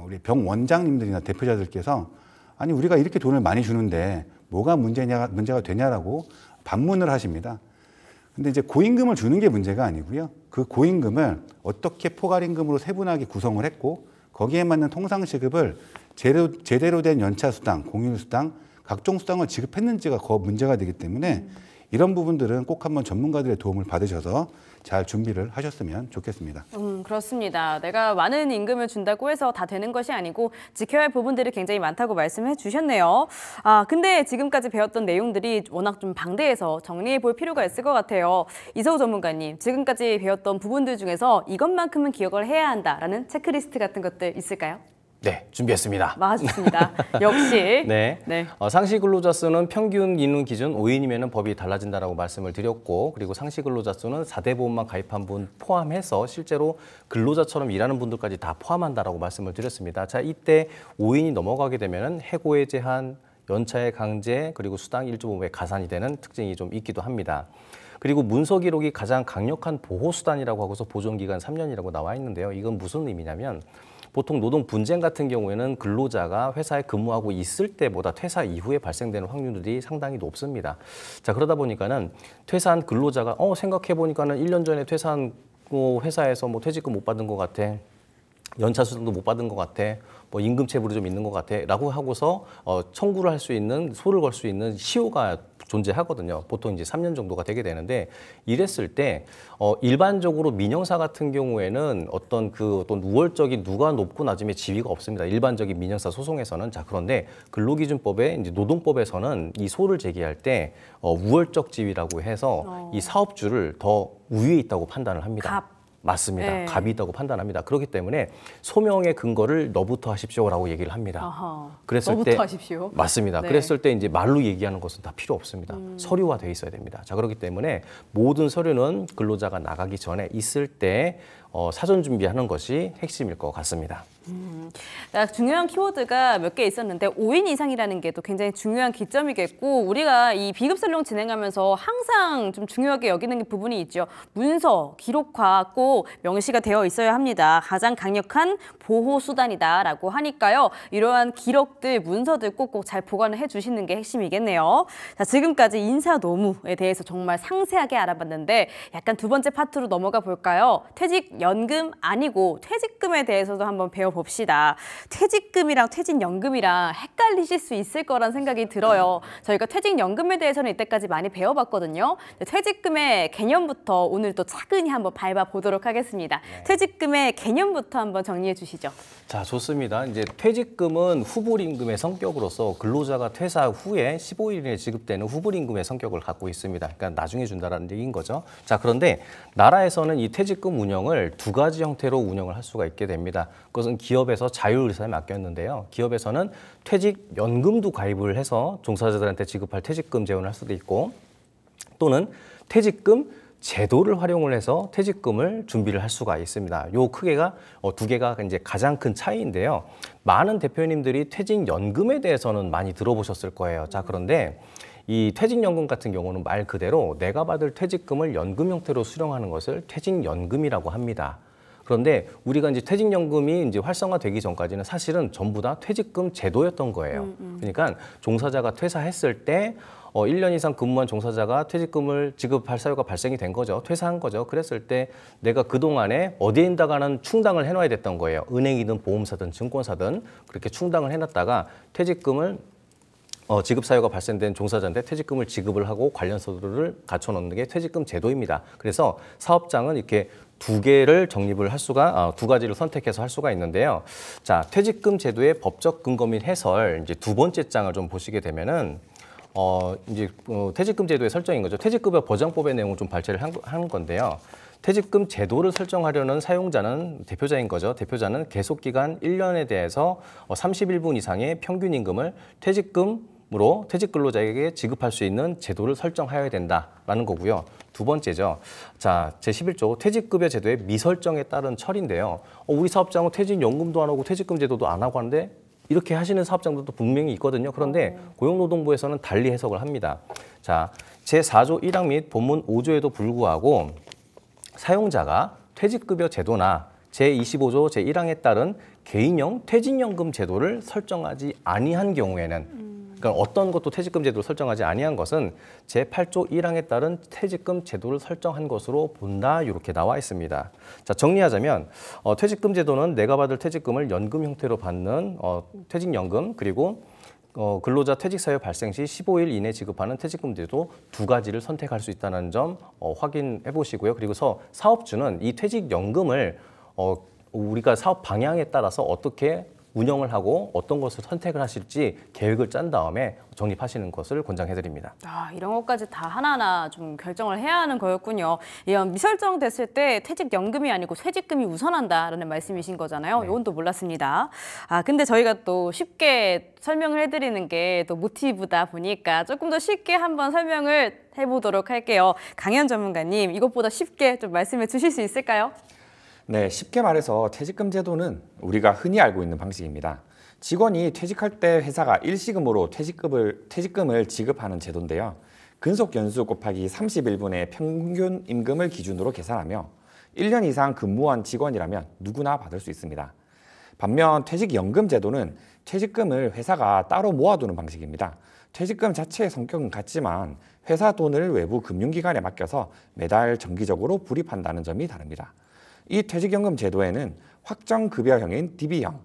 우리 병 원장님들이나 대표자들께서 아니 우리가 이렇게 돈을 많이 주는데 뭐가 문제가 되냐라고 반문을 하십니다. 근데 이제 고임금을 주는 게 문제가 아니고요. 그 고임금을 어떻게 포괄임금으로 세분하게 구성을 했고 거기에 맞는 통상시급을 제대로 된 연차수당, 공휴일수당, 각종 수당을 지급했는지가 문제가 되기 때문에 이런 부분들은 꼭 한번 전문가들의 도움을 받으셔서 잘 준비를 하셨으면 좋겠습니다.
그렇습니다. 내가 많은 임금을 준다고 해서 다 되는 것이 아니고 지켜야 할 부분들이 굉장히 많다고 말씀해 주셨네요. 근데 지금까지 배웠던 내용들이 워낙 좀 방대해서 정리해 볼 필요가 있을 것 같아요. 이서우 전문가님, 지금까지 배웠던 부분들 중에서 이것만큼은 기억을 해야 한다라는 체크리스트 같은 것들 있을까요?
네, 준비했습니다.
맞습니다. 역시.
네. 상시 근로자 수는 평균 인원 기준 5인이면 법이 달라진다라고 말씀을 드렸고, 그리고 상시 근로자 수는 4대 보험만 가입한 분 포함해서 실제로 근로자처럼 일하는 분들까지 다 포함한다라고 말씀을 드렸습니다. 자, 이때 5인이 넘어가게 되면은 해고의 제한, 연차의 강제, 그리고 수당 1.5배 가산이 되는 특징이 좀 있기도 합니다. 그리고 문서 기록이 가장 강력한 보호 수단이라고 하고서 보존 기간 3년이라고 나와 있는데요. 이건 무슨 의미냐면 보통 노동 분쟁 같은 경우에는 근로자가 회사에 근무하고 있을 때보다 퇴사 이후에 발생되는 확률들이 상당히 높습니다. 자, 그러다 보니까는 퇴사한 근로자가 생각해 보니까는 1년 전에 퇴사한 회사에서 퇴직금 못 받은 것 같아. 연차 수당도 못 받은 것 같아. 임금 체불이 좀 있는 것 같아. 라고 하고서 청구를 할 수 있는, 소를 걸 수 있는 시효가 존재하거든요. 보통 이제 3년 정도가 되게 되는데 이랬을 때 일반적으로 민형사 같은 경우에는 어떤 우월적인 누가 높고 낮음의 지위가 없습니다. 일반적인 민형사 소송에서는. 자, 그런데 근로기준법에 이제 노동법에서는 이 소를 제기할 때 우월적 지위라고 해서 이 사업주를 더 우위에 있다고 판단을 합니다. 맞습니다.
네.
갑이 있다고 판단합니다. 그렇기 때문에 소명의 근거를 너부터 하십시오라고 얘기를 합니다.
아하.
그랬을
너부터
때
하십시오.
맞습니다.
네.
그랬을 때 이제 말로 얘기하는 것은 다 필요 없습니다. 서류화 돼 있어야 됩니다. 자, 그렇기 때문에 모든 서류는 근로자가 나가기 전에 있을 때 사전 준비하는 것이 핵심일 것 같습니다.
중요한 키워드가 몇 개 있었는데 5인 이상이라는 게 또 굉장히 중요한 기점이겠고 우리가 이 비급 설령 진행하면서 항상 좀 중요하게 여기는 부분이 있죠. 문서, 기록화 꼭 명시가 되어 있어야 합니다. 가장 강력한 보호 수단이다라고 하니까요. 이러한 기록들, 문서들 꼭꼭 잘 보관을 해주시는 게 핵심이겠네요. 자, 지금까지 인사노무에 대해서 정말 상세하게 알아봤는데 약간 두 번째 파트로 넘어가 볼까요? 퇴직연금 아니고 퇴직금에 대해서도 한번 배워봅시다. 퇴직금이랑 퇴직연금이랑 헷갈리실 수 있을 거란 생각이 들어요. 저희가 퇴직연금에 대해서는 이때까지 많이 배워봤거든요. 퇴직금의 개념부터 오늘 또 차근히 한번 밟아보도록 하겠습니다. 퇴직금의 개념부터 한번 정리해 주시죠.
자, 좋습니다. 이제 퇴직금은 후불임금의 성격으로서 근로자가 퇴사 후에 15일 이내에 지급되는 후불임금의 성격을 갖고 있습니다. 그러니까 나중에 준다라는 얘기인 거죠. 자, 그런데 나라에서는 이 퇴직금 운영을 두 가지 형태로 운영을 할 수가 있게 됩니다. 그것은 기업에서 자율의사에 맡겼는데요. 기업에서는 퇴직연금도 가입을 해서 종사자들한테 지급할 퇴직금 재원을 할 수도 있고 또는 퇴직금 제도를 활용을 해서 퇴직금을 준비를 할 수가 있습니다. 요 크게가 두 개가 이제 가장 큰 차이인데요. 많은 대표님들이 퇴직연금에 대해서는 많이 들어보셨을 거예요. 자, 그런데 이 퇴직연금 같은 경우는 말 그대로 내가 받을 퇴직금을 연금 형태로 수령하는 것을 퇴직연금이라고 합니다. 그런데 우리가 이제 퇴직연금이 이제 활성화되기 전까지는 사실은 전부 다 퇴직금 제도였던 거예요. 그러니까 종사자가 퇴사했을 때 1년 이상 근무한 종사자가 퇴직금을 지급할 사유가 발생이 된 거죠. 퇴사한 거죠. 그랬을 때 내가 그동안에 어디에다가는 충당을 해놔야 됐던 거예요. 은행이든 보험사든 증권사든 그렇게 충당을 해놨다가 퇴직금을 지급 사유가 발생된 종사자한테 퇴직금을 지급을 하고 관련 서류를 갖춰놓는 게 퇴직금 제도입니다. 그래서 사업장은 이렇게 두 개를 적립을 할 수가 두 가지를 선택해서 할 수가 있는데요. 자, 퇴직금 제도의 법적 근거 및 해설 이제 두 번째 장을 좀 보시게 되면은 퇴직금 제도의 설정인 거죠. 퇴직급여 보장법의 내용을 좀 발췌를 하는 건데요. 퇴직금 제도를 설정하려는 사용자는 대표자인 거죠. 대표자는 계속기간 1년에 대해서 31분 이상의 평균 임금을 퇴직금으로 퇴직 근로자에게 지급할 수 있는 제도를 설정하여야 된다라는 거고요. 두 번째죠. 자, 제11조 퇴직급여 제도의 미설정에 따른 처리인데요. 우리 사업장은 퇴직연금도 안 하고 퇴직금 제도도 안 하고 하는데 이렇게 하시는 사업장들도 분명히 있거든요. 그런데 고용노동부에서는 달리 해석을 합니다. 자, 제4조 1항 및 본문 5조에도 불구하고 사용자가 퇴직급여 제도나 제25조 제1항에 따른 개인형 퇴직연금 제도를 설정하지 아니한 경우에는 그러니까 어떤 것도 퇴직금 제도를 설정하지 아니한 것은 제8조 1항에 따른 퇴직금 제도를 설정한 것으로 본다 이렇게 나와 있습니다. 자, 정리하자면 퇴직금 제도는 내가 받을 퇴직금을 연금 형태로 받는 퇴직연금 그리고 근로자 퇴직 사유 발생 시 15일 이내 지급하는 퇴직금 제도 두 가지를 선택할 수 있다는 점 확인해 보시고요. 그리고서 사업주는 이 퇴직연금을 우리가 사업 방향에 따라서 어떻게 운영을 하고 어떤 것을 선택을 하실지 계획을 짠 다음에 적립하시는 것을 권장해드립니다.
이런 것까지 다 하나하나 좀 결정을 해야 하는 거였군요. 이런 미설정 됐을 때 퇴직연금이 아니고 퇴직금이 우선한다라는 말씀이신 거잖아요.
네.
이건 또 몰랐습니다. 근데 저희가 또 쉽게 설명을 해드리는 게 또 모티브다 보니까 조금 더 쉽게 한번 설명을 해보도록 할게요. 강현 전문가님, 이것보다 쉽게 좀 말씀해 주실 수 있을까요?
네, 쉽게 말해서 퇴직금 제도는 우리가 흔히 알고 있는 방식입니다. 직원이 퇴직할 때 회사가 일시금으로 퇴직금을 지급하는 제도인데요. 근속 연수 곱하기 31분의 평균 임금을 기준으로 계산하며 1년 이상 근무한 직원이라면 누구나 받을 수 있습니다. 반면 퇴직연금 제도는 퇴직금을 회사가 따로 모아두는 방식입니다. 퇴직금 자체의 성격은 같지만 회사 돈을 외부 금융기관에 맡겨서 매달 정기적으로 불입한다는 점이 다릅니다. 이 퇴직연금 제도에는 확정급여형인 DB형,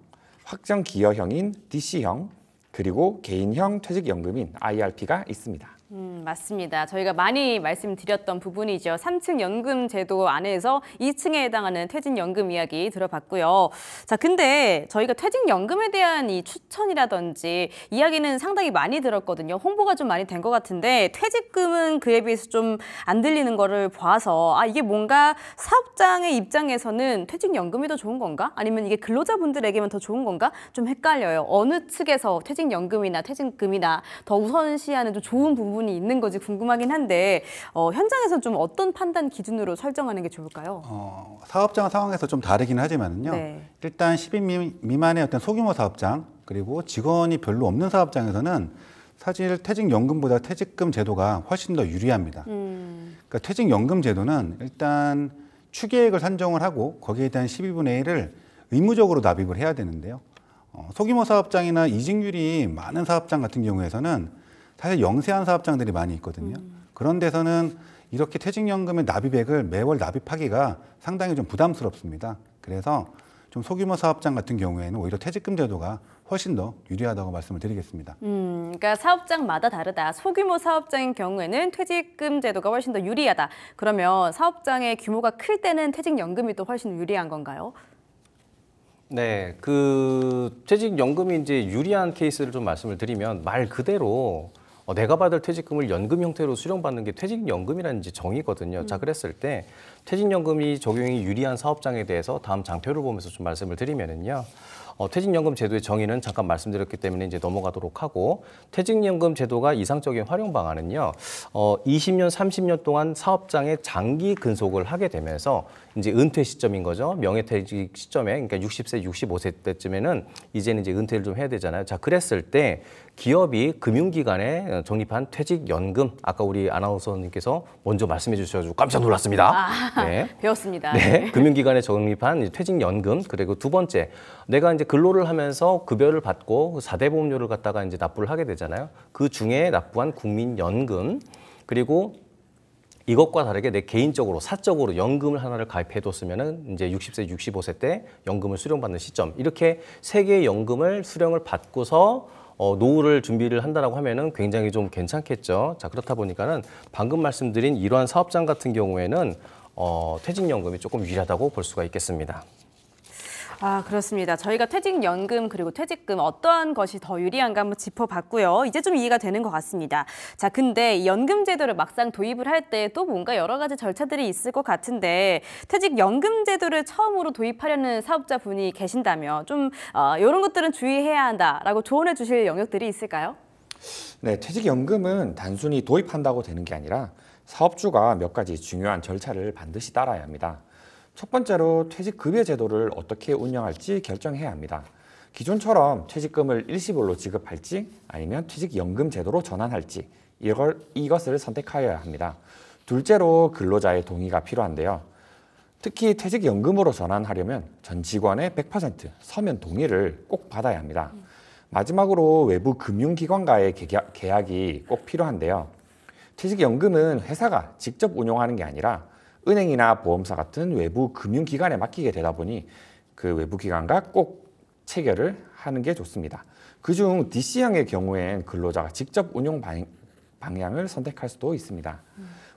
확정기여형인 DC형, 그리고 개인형 퇴직연금인 IRP가 있습니다.
맞습니다. 저희가 많이 말씀드렸던 부분이죠. 3층 연금 제도 안에서 2층에 해당하는 퇴직연금 이야기 들어봤고요. 자, 근데 저희가 퇴직연금에 대한 이 추천이라든지 이야기는 상당히 많이 들었거든요. 홍보가 좀 많이 된 것 같은데 퇴직금은 그에 비해서 좀 안 들리는 거를 봐서 이게 뭔가 사업장의 입장에서는 퇴직연금이 더 좋은 건가? 아니면 이게 근로자분들에게만 더 좋은 건가? 좀 헷갈려요. 어느 측에서 퇴직연금이나 퇴직금이나 더 우선시하는 좀 좋은 부분이 있는 거지 궁금하긴 한데 현장에서 좀 어떤 판단 기준으로 설정하는 게 좋을까요?
사업장 상황에서 좀 다르긴 하지만은요.
네.
일단 10인 미만의 어떤 소규모 사업장 그리고 직원이 별로 없는 사업장에서는 사실 퇴직연금보다 퇴직금 제도가 훨씬 더 유리합니다. 그러니까 퇴직연금 제도는 일단 추계획을 산정을 하고 거기에 대한 12분의 1을 의무적으로 납입을 해야 되는데요. 소규모 사업장이나 이직률이 많은 사업장 같은 경우에서는 사실 영세한 사업장들이 많이 있거든요. 그런 데서는 이렇게 퇴직연금의 납입액을 매월 납입하기가 상당히 좀 부담스럽습니다. 그래서 좀 소규모 사업장 같은 경우에는 오히려 퇴직금 제도가 훨씬 더 유리하다고 말씀을 드리겠습니다.
그러니까 사업장마다 다르다. 소규모 사업장인 경우에는 퇴직금 제도가 훨씬 더 유리하다. 그러면 사업장의 규모가 클 때는 퇴직연금이 또 훨씬 유리한 건가요?
네, 그 퇴직연금이 이제 유리한 케이스를 좀 말씀을 드리면 말 그대로 내가 받을 퇴직금을 연금 형태로 수령받는 게 퇴직연금이라는 이제 정의거든요. 자, 그랬을 때 퇴직연금이 적용이 유리한 사업장에 대해서 다음 장표를 보면서 좀 말씀을 드리면은요. 퇴직연금 제도의 정의는 잠깐 말씀드렸기 때문에 이제 넘어가도록 하고 퇴직연금 제도가 이상적인 활용 방안은요. 20년, 30년 동안 사업장에 장기 근속을 하게 되면서 이제 은퇴 시점인 거죠. 명예퇴직 시점에 그러니까 60세, 65세 때쯤에는 이제는 이제 은퇴를 좀 해야 되잖아요. 자, 그랬을 때 기업이 금융기관에 적립한 퇴직연금 아까 우리 아나운서님께서 먼저 말씀해 주셔가지고 깜짝 놀랐습니다. 네.
배웠습니다.
네, 금융기관에 적립한 퇴직연금 그리고 두 번째 내가 이제 근로를 하면서 급여를 받고 4대 보험료를 갖다가 이제 납부를 하게 되잖아요. 그 중에 납부한 국민연금 그리고 이것과 다르게 내 개인적으로 사적으로 연금을 하나를 가입해뒀으면은 이제 60세, 65세 때 연금을 수령받는 시점 이렇게 세 개의 연금을 수령을 받고서 노후를 준비를 한다라고 하면은 굉장히 좀 괜찮겠죠. 자, 그렇다 보니까는 방금 말씀드린 이러한 사업장 같은 경우에는 퇴직연금이 조금 유리하다고 볼 수가 있겠습니다.
그렇습니다. 저희가 퇴직연금 그리고 퇴직금 어떠한 것이 더 유리한가 한번 짚어봤고요. 이제 좀 이해가 되는 것 같습니다. 자, 근데 이 연금 제도를 막상 도입을 할 때 또 뭔가 여러 가지 절차들이 있을 것 같은데 퇴직연금 제도를 처음으로 도입하려는 사업자분이 계신다면 좀 이런 것들은 주의해야 한다라고 조언해 주실 영역들이 있을까요?
네, 퇴직연금은 단순히 도입한다고 되는 게 아니라 사업주가 몇 가지 중요한 절차를 반드시 따라야 합니다. 첫 번째로 퇴직급여 제도를 어떻게 운영할지 결정해야 합니다. 기존처럼 퇴직금을 일시불로 지급할지 아니면 퇴직연금 제도로 전환할지 이것을 선택하여야 합니다. 둘째로 근로자의 동의가 필요한데요. 특히 퇴직연금으로 전환하려면 전 직원의 100% 서면 동의를 꼭 받아야 합니다. 마지막으로 외부 금융기관과의 계약이 꼭 필요한데요. 퇴직연금은 회사가 직접 운용하는 게 아니라 은행이나 보험사 같은 외부 금융기관에 맡기게 되다 보니 그 외부 기관과 꼭 체결을 하는 게 좋습니다. 그중 DC형의 경우엔 근로자가 직접 운용 방향을 선택할 수도 있습니다.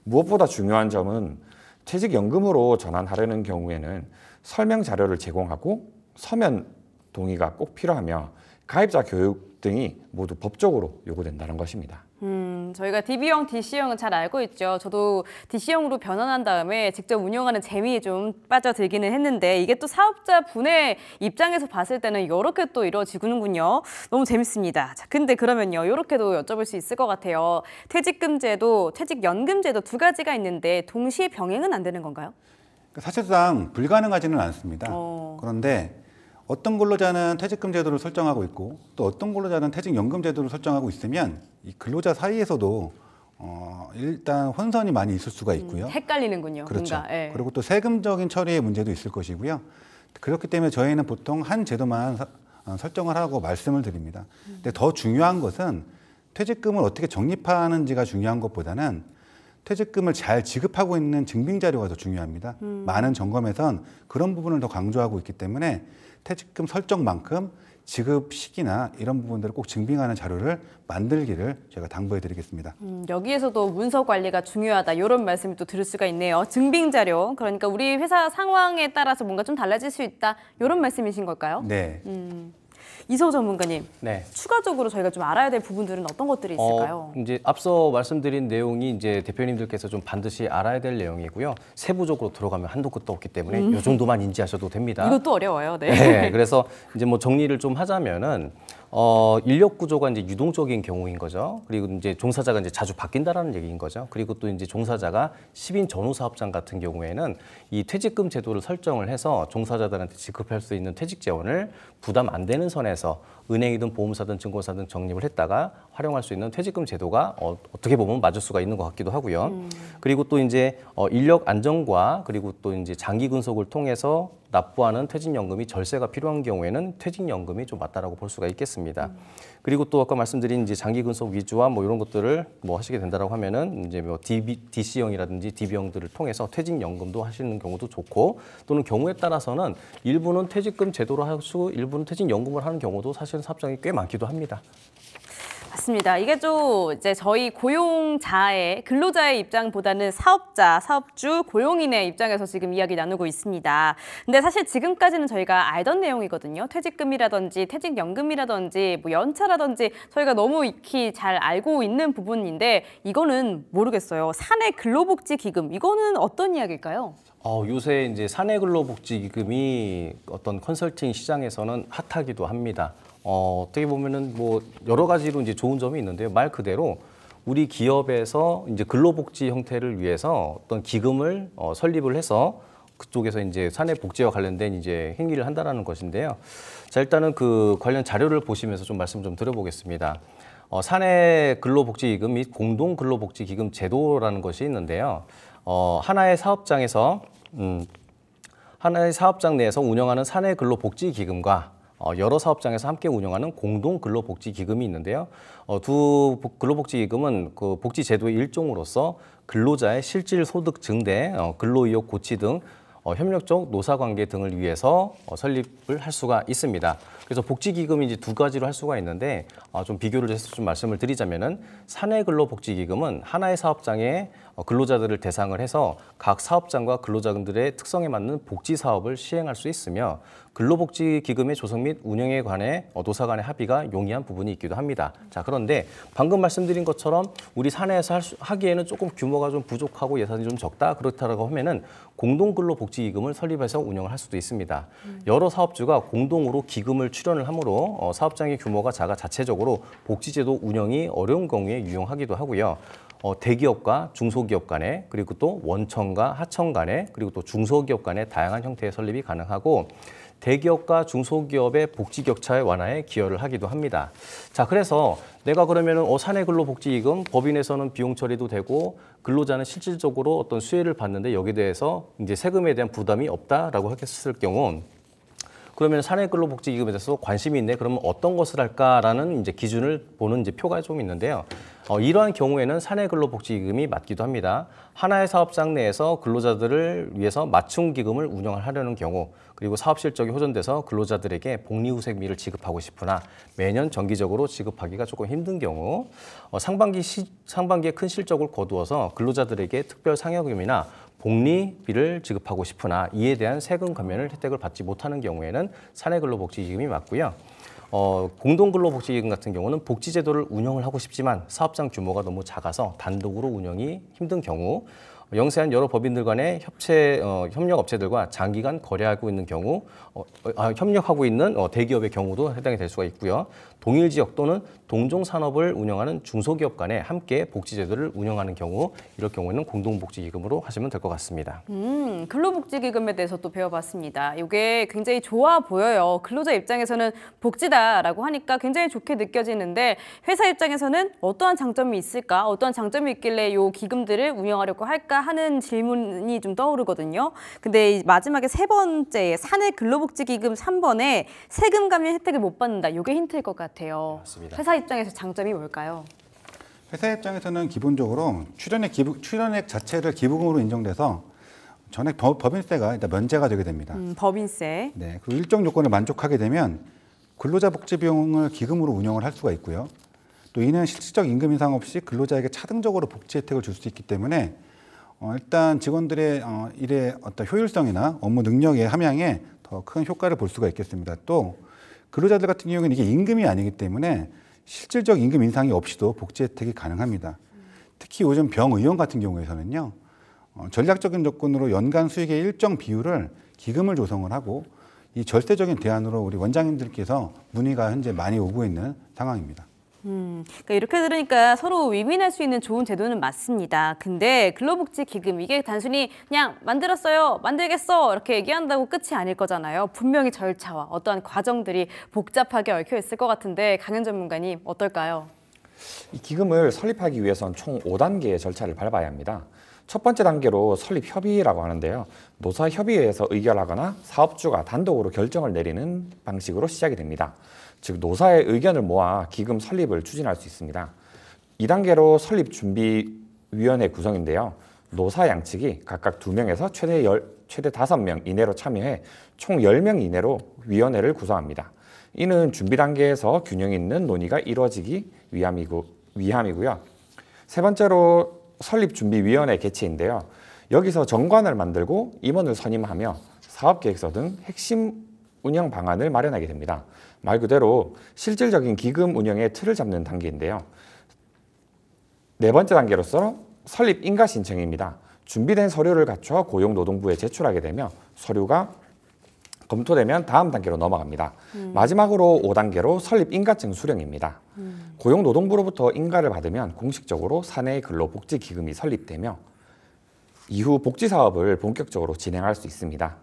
무엇보다 중요한 점은 퇴직연금으로 전환하려는 경우에는 설명 자료를 제공하고 서면 동의가 꼭 필요하며 가입자 교육 등이 모두 법적으로 요구된다는 것입니다.
저희가 DB형, DC형은 잘 알고 있죠. 저도 DC형으로 변환한 다음에 직접 운영하는 재미에 좀 빠져들기는 했는데 이게 또 사업자분의 입장에서 봤을 때는 이렇게 또 이루어지는군요. 너무 재밌습니다. 자, 근데 그러면요. 이렇게도 여쭤볼 수 있을 것 같아요. 퇴직금 제도, 퇴직연금 제도 두 가지가 있는데 동시에 병행은 안 되는 건가요?
사실상 불가능하지는 않습니다. 그런데 어떤 근로자는 퇴직금 제도를 설정하고 있고 또 어떤 근로자는 퇴직연금 제도를 설정하고 있으면 이 근로자 사이에서도 일단 혼선이 많이 있을 수가 있고요.
헷갈리는군요.
그렇죠.
뭔가, 예.
그리고 또 세금적인 처리의 문제도 있을 것이고요. 그렇기 때문에 저희는 보통 한 제도만 설정을 하고 말씀을 드립니다. 근데 더 중요한 것은 퇴직금을 어떻게 적립하는지가 중요한 것보다는 퇴직금을 잘 지급하고 있는 증빙 자료가 더 중요합니다. 많은 점검에선 그런 부분을 더 강조하고 있기 때문에 퇴직금 설정만큼 지급 시기나 이런 부분들을 꼭 증빙하는 자료를 만들기를 제가 당부해 드리겠습니다.
여기에서도 문서 관리가 중요하다 이런 말씀을 또 들을 수가 있네요. 증빙 자료, 그러니까 우리 회사 상황에 따라서 뭔가 좀 달라질 수 있다 이런 말씀이신 걸까요?
네.
이소 전문가님,
네.
추가적으로 저희가 좀 알아야 될 부분들은 어떤 것들이 있을까요?
이제 앞서 말씀드린 내용이 이제 대표님들께서 좀 반드시 알아야 될 내용이고요. 세부적으로 들어가면 한도 끝도 없기 때문에 이 정도만 인지하셔도 됩니다.
이것도 어려워요. 네.
네, 그래서 이제 뭐 정리를 좀 하자면은 인력 구조가 이제 유동적인 경우인 거죠. 그리고 이제 종사자가 이제 자주 바뀐다라는 얘기인 거죠. 그리고 또 이제 종사자가 10인 전후 사업장 같은 경우에는 이 퇴직금 제도를 설정을 해서 종사자들한테 지급할 수 있는 퇴직 재원을 부담 안 되는 선에서 은행이든 보험사든 증권사든 적립을 했다가 활용할 수 있는 퇴직금 제도가 어떻게 보면 맞을 수가 있는 것 같기도 하고요. 그리고 또 이제 인력 안정과 그리고 또 이제 장기 근속을 통해서 납부하는 퇴직연금이 절세가 필요한 경우에는 퇴직연금이 좀 맞다라고 볼 수가 있겠습니다. 그리고 또 아까 말씀드린 이제 장기 근속 위주와 뭐 이런 것들을 뭐 하시게 된다라고 하면은 이제 뭐 DC형이라든지 DB형들을 통해서 퇴직연금도 하시는 경우도 좋고 또는 경우에 따라서는 일부는 퇴직금 제도로 하시고 일부는 퇴직연금을 하는 경우도 사실은 사업장이 꽤 많기도 합니다.
맞습니다. 이게 좀 이제 저희 고용자의 근로자의 입장보다는 사업자, 사업주, 고용인의 입장에서 지금 이야기 나누고 있습니다. 근데 사실 지금까지는 저희가 알던 내용이거든요. 퇴직금이라든지 퇴직연금이라든지 뭐 연차라든지 저희가 너무 익히 잘 알고 있는 부분인데 이거는 모르겠어요. 사내 근로복지기금 이거는 어떤 이야기일까요?
요새 이제 사내 근로복지기금이 어떤 컨설팅 시장에서는 핫하기도 합니다. 어떻게 보면은 뭐 여러 가지로 이제 좋은 점이 있는데요. 말 그대로 우리 기업에서 이제 근로복지 형태를 위해서 어떤 기금을 설립을 해서 그쪽에서 이제 사내 복지와 관련된 이제 행위를 한다라는 것인데요. 자, 일단은 그 관련 자료를 보시면서 좀 말씀 좀 드려보겠습니다. 사내 근로복지기금 및 공동 근로복지기금 제도라는 것이 있는데요. 하나의 사업장에서 하나의 사업장 내에서 운영하는 사내 근로복지기금과 여러 사업장에서 함께 운영하는 공동 근로복지기금이 있는데요. 두 근로복지기금은 그 복지제도의 일종으로서 근로자의 실질 소득 증대, 근로의욕 고취 등 협력적 노사관계 등을 위해서 설립을 할 수가 있습니다. 그래서 복지기금이 이제 두 가지로 할 수가 있는데 좀 비교를 해서 좀 말씀을 드리자면은 사내 근로복지기금은 하나의 사업장에 근로자들을 대상을 해서 각 사업장과 근로자들의 특성에 맞는 복지 사업을 시행할 수 있으며 근로복지기금의 조성 및 운영에 관해 노사 간의 합의가 용이한 부분이 있기도 합니다. 자, 그런데 방금 말씀드린 것처럼 우리 사내에서 하기에는 조금 규모가 좀 부족하고 예산이 좀 적다 그렇다라고 하면은 공동근로복지기금을 설립해서 운영을 할 수도 있습니다. 여러 사업주가 공동으로 기금을 출연을 하므로 사업장의 규모가 작아 자체적으로 복지제도 운영이 어려운 경우에 유용하기도 하고요. 대기업과 중소기업 간에 그리고 또 원청과 하청 간에 그리고 또 중소기업 간의 다양한 형태의 설립이 가능하고 대기업과 중소기업의 복지 격차의 완화에 기여를 하기도 합니다. 자, 그래서 내가 그러면은 사내 근로복지기금 법인에서는 비용 처리도 되고 근로자는 실질적으로 어떤 수혜를 받는데 여기에 대해서 이제 세금에 대한 부담이 없다라고 했을 경우 그러면 사내 근로복지기금에 대해서 관심이 있네. 그러면 어떤 것을 할까라는 이제 기준을 보는 이제 표가 좀 있는데요. 이러한 경우에는 사내 근로복지기금이 맞기도 합니다. 하나의 사업장 내에서 근로자들을 위해서 맞춤 기금을 운영하려는 경우, 그리고 사업 실적이 호전돼서 근로자들에게 복리후생비를 지급하고 싶으나 매년 정기적으로 지급하기가 조금 힘든 경우, 상반기에 큰 실적을 거두어서 근로자들에게 특별 상여금이나 복리비를 지급하고 싶으나 이에 대한 세금 감면을 혜택을 받지 못하는 경우에는 사내 근로복지기금이 맞고요. 공동근로복지기금 같은 경우는 복지제도를 운영을 하고 싶지만 사업장 규모가 너무 작아서 단독으로 운영이 힘든 경우, 영세한 여러 법인들 간의 협력 업체들과 장기간 거래하고 있는 경우, 협력하고 있는 대기업의 경우도 해당이 될 수가 있고요. 동일 지역 또는 동종 산업을 운영하는 중소기업 간에 함께 복지제도를 운영하는 경우, 이럴 경우에는 공동복지기금으로 하시면 될 것 같습니다.
근로복지기금에 대해서 또 배워봤습니다. 이게 굉장히 좋아 보여요. 근로자 입장에서는 복지다라고 하니까 굉장히 좋게 느껴지는데 회사 입장에서는 어떠한 장점이 있을까? 어떠한 장점이 있길래 이 기금들을 운영하려고 할까 하는 질문이 좀 떠오르거든요. 근데 마지막에 세 번째 사내 근로복지기금 3번에 세금 감면 혜택을 못 받는다. 이게 힌트일 것 같아요.
맞습니다.
회사 입장에서 장점이 뭘까요?
회사 입장에서는 기본적으로 출연액 자체를 기부금으로 인정돼서 전액 법인세가 일단 면제가 되게 됩니다.
법인세.
네, 그리고 일정 요건을 만족하게 되면 근로자 복지 비용을 기금으로 운영을 할 수가 있고요. 또 이는 실질적 임금 인상 없이 근로자에게 차등적으로 복지 혜택을 줄 수 있기 때문에 일단 직원들의 일의 어떤 효율성이나 업무 능력의 함양에 더 큰 효과를 볼 수가 있겠습니다. 또 근로자들 같은 경우에는 이게 임금이 아니기 때문에 실질적 임금 인상이 없이도 복지 혜택이 가능합니다. 특히 요즘 병의원 같은 경우에서는요, 전략적인 조건으로 연간 수익의 일정 비율을 기금을 조성을 하고 이 절대적인 대안으로 우리 원장님들께서 문의가 현재 많이 오고 있는 상황입니다.
그러니까 이렇게 들으니까 서로 윈윈할 수 있는 좋은 제도는 맞습니다. 근데 근로복지기금 이게 단순히 그냥 만들었어요, 만들겠어 이렇게 얘기한다고 끝이 아닐 거잖아요. 분명히 절차와 어떠한 과정들이 복잡하게 얽혀 있을 것 같은데 강현 전문가님 어떨까요?
이 기금을 설립하기 위해선 총 5단계의 절차를 밟아야 합니다. 첫 번째 단계로 설립협의라고 하는데요. 노사협의회에서 의결하거나 사업주가 단독으로 결정을 내리는 방식으로 시작이 됩니다. 즉 노사의 의견을 모아 기금 설립을 추진할 수 있습니다. 2단계로 설립준비위원회 구성인데요. 노사 양측이 각각 2명에서 최대 5명 이내로 참여해 총 10명 이내로 위원회를 구성합니다. 이는 준비 단계에서 균형 있는 논의가 이루어지기 위함이고요. 세 번째로 설립준비위원회 개최인데요. 여기서 정관을 만들고 임원을 선임하며 사업계획서 등 핵심 운영 방안을 마련하게 됩니다. 말 그대로 실질적인 기금 운영의 틀을 잡는 단계인데요. 네 번째 단계로서 설립 인가 신청입니다. 준비된 서류를 갖춰 고용노동부에 제출하게 되며 서류가 검토되면 다음 단계로 넘어갑니다. 마지막으로 5단계로 설립 인가증 수령입니다. 고용노동부로부터 인가를 받으면 공식적으로 사내 근로복지기금이 설립되며 이후 복지사업을 본격적으로 진행할 수 있습니다.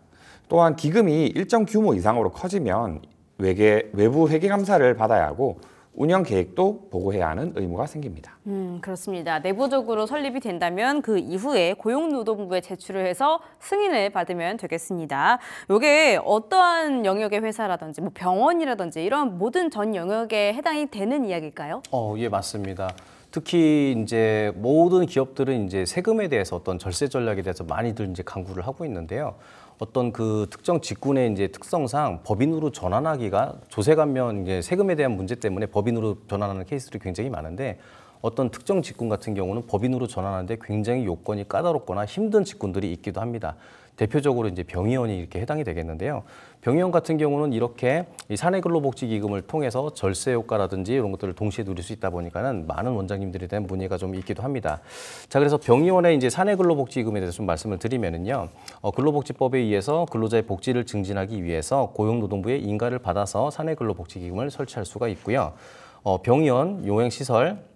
또한 기금이 일정 규모 이상으로 커지면 외부 회계감사를 받아야 하고 운영 계획도 보고해야 하는 의무가 생깁니다.
그렇습니다. 내부적으로 설립이 된다면 그 이후에 고용노동부에 제출을 해서 승인을 받으면 되겠습니다. 이게 어떠한 영역의 회사라든지 뭐 병원이라든지 이런 모든 전 영역에 해당이 되는 이야기일까요?
예, 맞습니다. 특히 이제 모든 기업들은 이제 세금에 대해서 어떤 절세 전략에 대해서 많이들 이제 강구를 하고 있는데요. 어떤 그 특정 직군의 이제 특성상 법인으로 전환하기가 조세 감면 이제 세금에 대한 문제 때문에 법인으로 전환하는 케이스들이 굉장히 많은데 어떤 특정 직군 같은 경우는 법인으로 전환하는데 굉장히 요건이 까다롭거나 힘든 직군들이 있기도 합니다. 대표적으로 이제 병의원이 이렇게 해당이 되겠는데요. 병의원 같은 경우는 이렇게 이 사내근로복지기금을 통해서 절세 효과라든지 이런 것들을 동시에 누릴 수 있다 보니까는 많은 원장님들에 대한 문의가 좀 있기도 합니다. 자, 그래서 병의원의 이제 사내근로복지기금에 대해서 좀 말씀을 드리면은요. 근로복지법에 의해서 근로자의 복지를 증진하기 위해서 고용노동부의 인가를 받아서 사내근로복지기금을 설치할 수가 있고요. 병의원, 용행시설,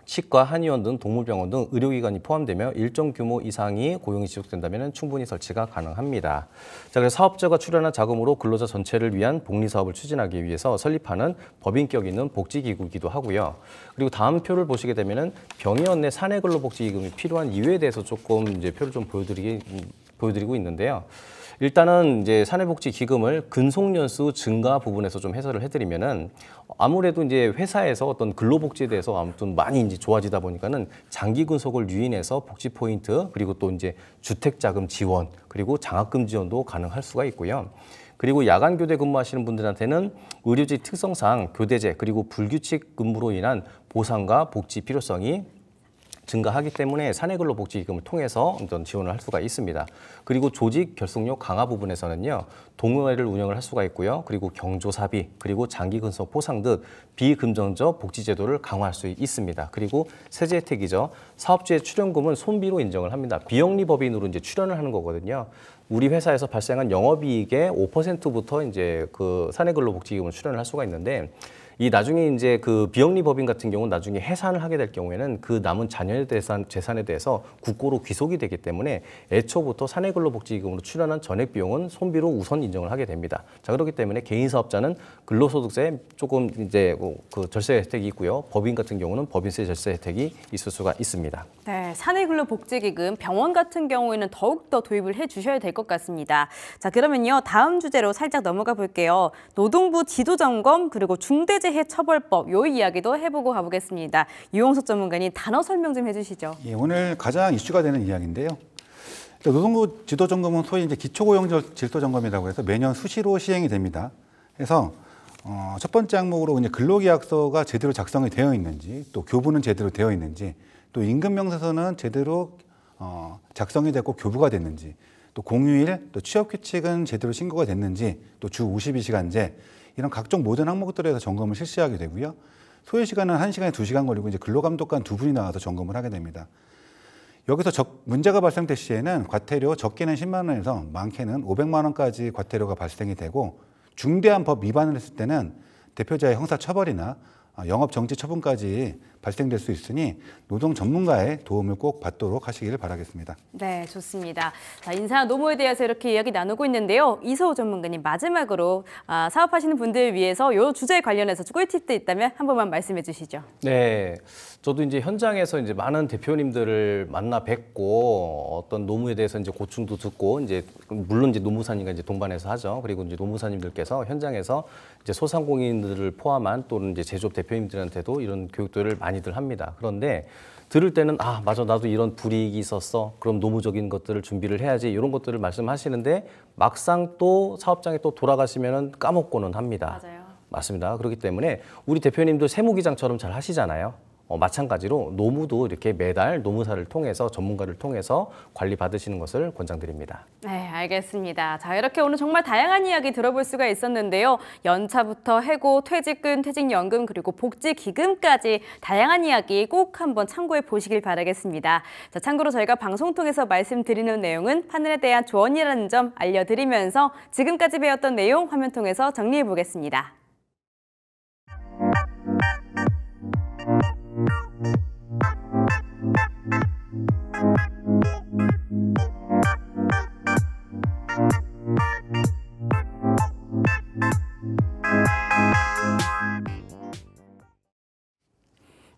치과, 한의원 등 동물병원 등 의료기관이 포함되며 일정 규모 이상이 고용이 지속된다면 충분히 설치가 가능합니다. 자, 그래서 사업자가 출연한 자금으로 근로자 전체를 위한 복리사업을 추진하기 위해서 설립하는 법인격 있는 복지기구이기도 하고요. 그리고 다음 표를 보시게 되면은 병의원 내 사내근로복지기금이 필요한 이유에 대해서 조금 이제 표를 좀 보여드리고 있는데요. 일단은 이제 사내복지기금을 근속연수 증가 부분에서 좀 해설을 해드리면은 아무래도 이제 회사에서 어떤 근로복지에 대해서 아무튼 많이 이제 좋아지다 보니까는 장기 근속을 유인해서 복지 포인트 그리고 또 이제 주택자금 지원 그리고 장학금 지원도 가능할 수가 있고요. 그리고 야간 교대 근무하시는 분들한테는 의료직 특성상 교대제 그리고 불규칙 근무로 인한 보상과 복지 필요성이 증가하기 때문에 사내근로복지기금을 통해서 어떤 지원을 할 수가 있습니다. 그리고 조직 결속력 강화 부분에서는요. 동호회를 운영을 할 수가 있고요. 그리고 경조사비, 그리고 장기근속 보상 등 비금전적 복지제도를 강화할 수 있습니다. 그리고 세제 혜택이죠. 사업주의 출연금은 손비로 인정을 합니다. 비영리 법인으로 이제 출연을 하는 거거든요. 우리 회사에서 발생한 영업이익의 5%부터 이제 그 사내근로복지기금을 출연을 할 수가 있는데 이 나중에 이제 그 비영리 법인 같은 경우는 나중에 해산을 하게 될 경우에는 그 남은 자녀의 재산에 대해서 국고로 귀속이 되기 때문에 애초부터 사내근로복지기금으로 출연한 전액 비용은 손비로 우선 인정을 하게 됩니다. 자, 그렇기 때문에 개인 사업자는 근로소득세 조금 이제 그 절세 혜택이 있고요. 법인 같은 경우는 법인세 절세 혜택이 있을 수가 있습니다.
네, 사내근로복지기금 병원 같은 경우에는 더욱더 도입을 해주셔야 될 것 같습니다. 자, 그러면요. 다음 주제로 살짝 넘어가 볼게요. 노동부 지도점검 그리고 중대재해 처벌법 요 이야기도 해보고 가보겠습니다. 유용석 전문가님 단어 설명 좀 해주시죠.
예, 오늘 가장 이슈가 되는 이야기인데요. 노동부 지도점검은 소위 이제 기초고용 질서점검이라고 해서 매년 수시로 시행이 됩니다. 그래서 첫 번째 항목으로 이제 근로계약서가 제대로 작성이 되어 있는지, 또 교부는 제대로 되어 있는지, 또 임금명세서는 제대로 작성이 되고 교부가 됐는지, 또 공휴일, 또 취업규칙은 제대로 신고가 됐는지, 또 주 52시간제 이런 각종 모든 항목들에서 점검을 실시하게 되고요. 소요 시간은 1시간에 2시간 걸리고 이제 근로감독관 2분이 나와서 점검을 하게 됩니다. 여기서 문제가 발생될 시에는 과태료 적게는 10만 원에서 많게는 500만 원까지 과태료가 발생이 되고 중대한 법 위반을 했을 때는 대표자의 형사처벌이나 영업정지 처분까지 발생될 수 있으니 노동 전문가의 도움을 꼭 받도록 하시기를 바라겠습니다.
네, 좋습니다. 자, 인사 노무에 대해서 이렇게 이야기 나누고 있는데요. 이소우 전문가님 마지막으로 사업하시는 분들 위해서 이 주제에 관련해서 꿀팁도 있다면 한 번만 말씀해 주시죠.
네, 저도 이제 현장에서 이제 많은 대표님들을 만나 뵙고 어떤 노무에 대해서 이제 고충도 듣고 이제 물론 이제 노무사님과 이제 동반해서 하죠. 그리고 이제 노무사님들께서 현장에서 이제 소상공인들을 포함한 또는 이제 제조업 대표님들한테도 이런 교육들을 많이들 합니다. 그런데 들을 때는 아 맞아 나도 이런 불이익이 있었어. 그럼 노무적인 것들을 준비를 해야지 이런 것들을 말씀하시는데 막상 또 사업장에 또 돌아가시면은 까먹고는 합니다.
맞아요.
맞습니다. 그렇기 때문에 우리 대표님들 세무기장처럼 잘 하시잖아요. 마찬가지로 노무도 이렇게 매달 노무사를 통해서 전문가를 통해서 관리 받으시는 것을 권장드립니다.
네, 알겠습니다. 자, 이렇게 오늘 정말 다양한 이야기 들어볼 수가 있었는데요. 연차부터 해고, 퇴직금, 퇴직연금, 그리고 복지기금까지 다양한 이야기 꼭 한번 참고해 보시길 바라겠습니다. 자, 참고로 저희가 방송 통해서 말씀드리는 내용은 하늘에 대한 조언이라는 점 알려드리면서 지금까지 배웠던 내용 화면 통해서 정리해 보겠습니다.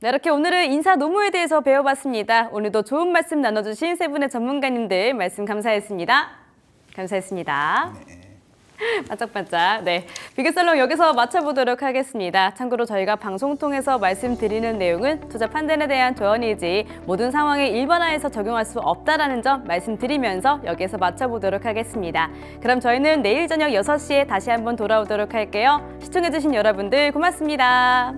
네, 이렇게 오늘은 인사 노무에 대해서 배워봤습니다. 오늘도 좋은 말씀 나눠주신 세 분의 전문가님들 말씀 감사했습니다. 감사했습니다. 반짝반짝. 네, 비교살롱 여기서 마쳐보도록 하겠습니다. 참고로 저희가 방송 통해서 말씀드리는 내용은 투자 판단에 대한 조언이지 모든 상황에 일반화해서 적용할 수 없다라는 점 말씀드리면서 여기서 마쳐보도록 하겠습니다. 그럼 저희는 내일 저녁 6시에 다시 한번 돌아오도록 할게요. 시청해주신 여러분들 고맙습니다.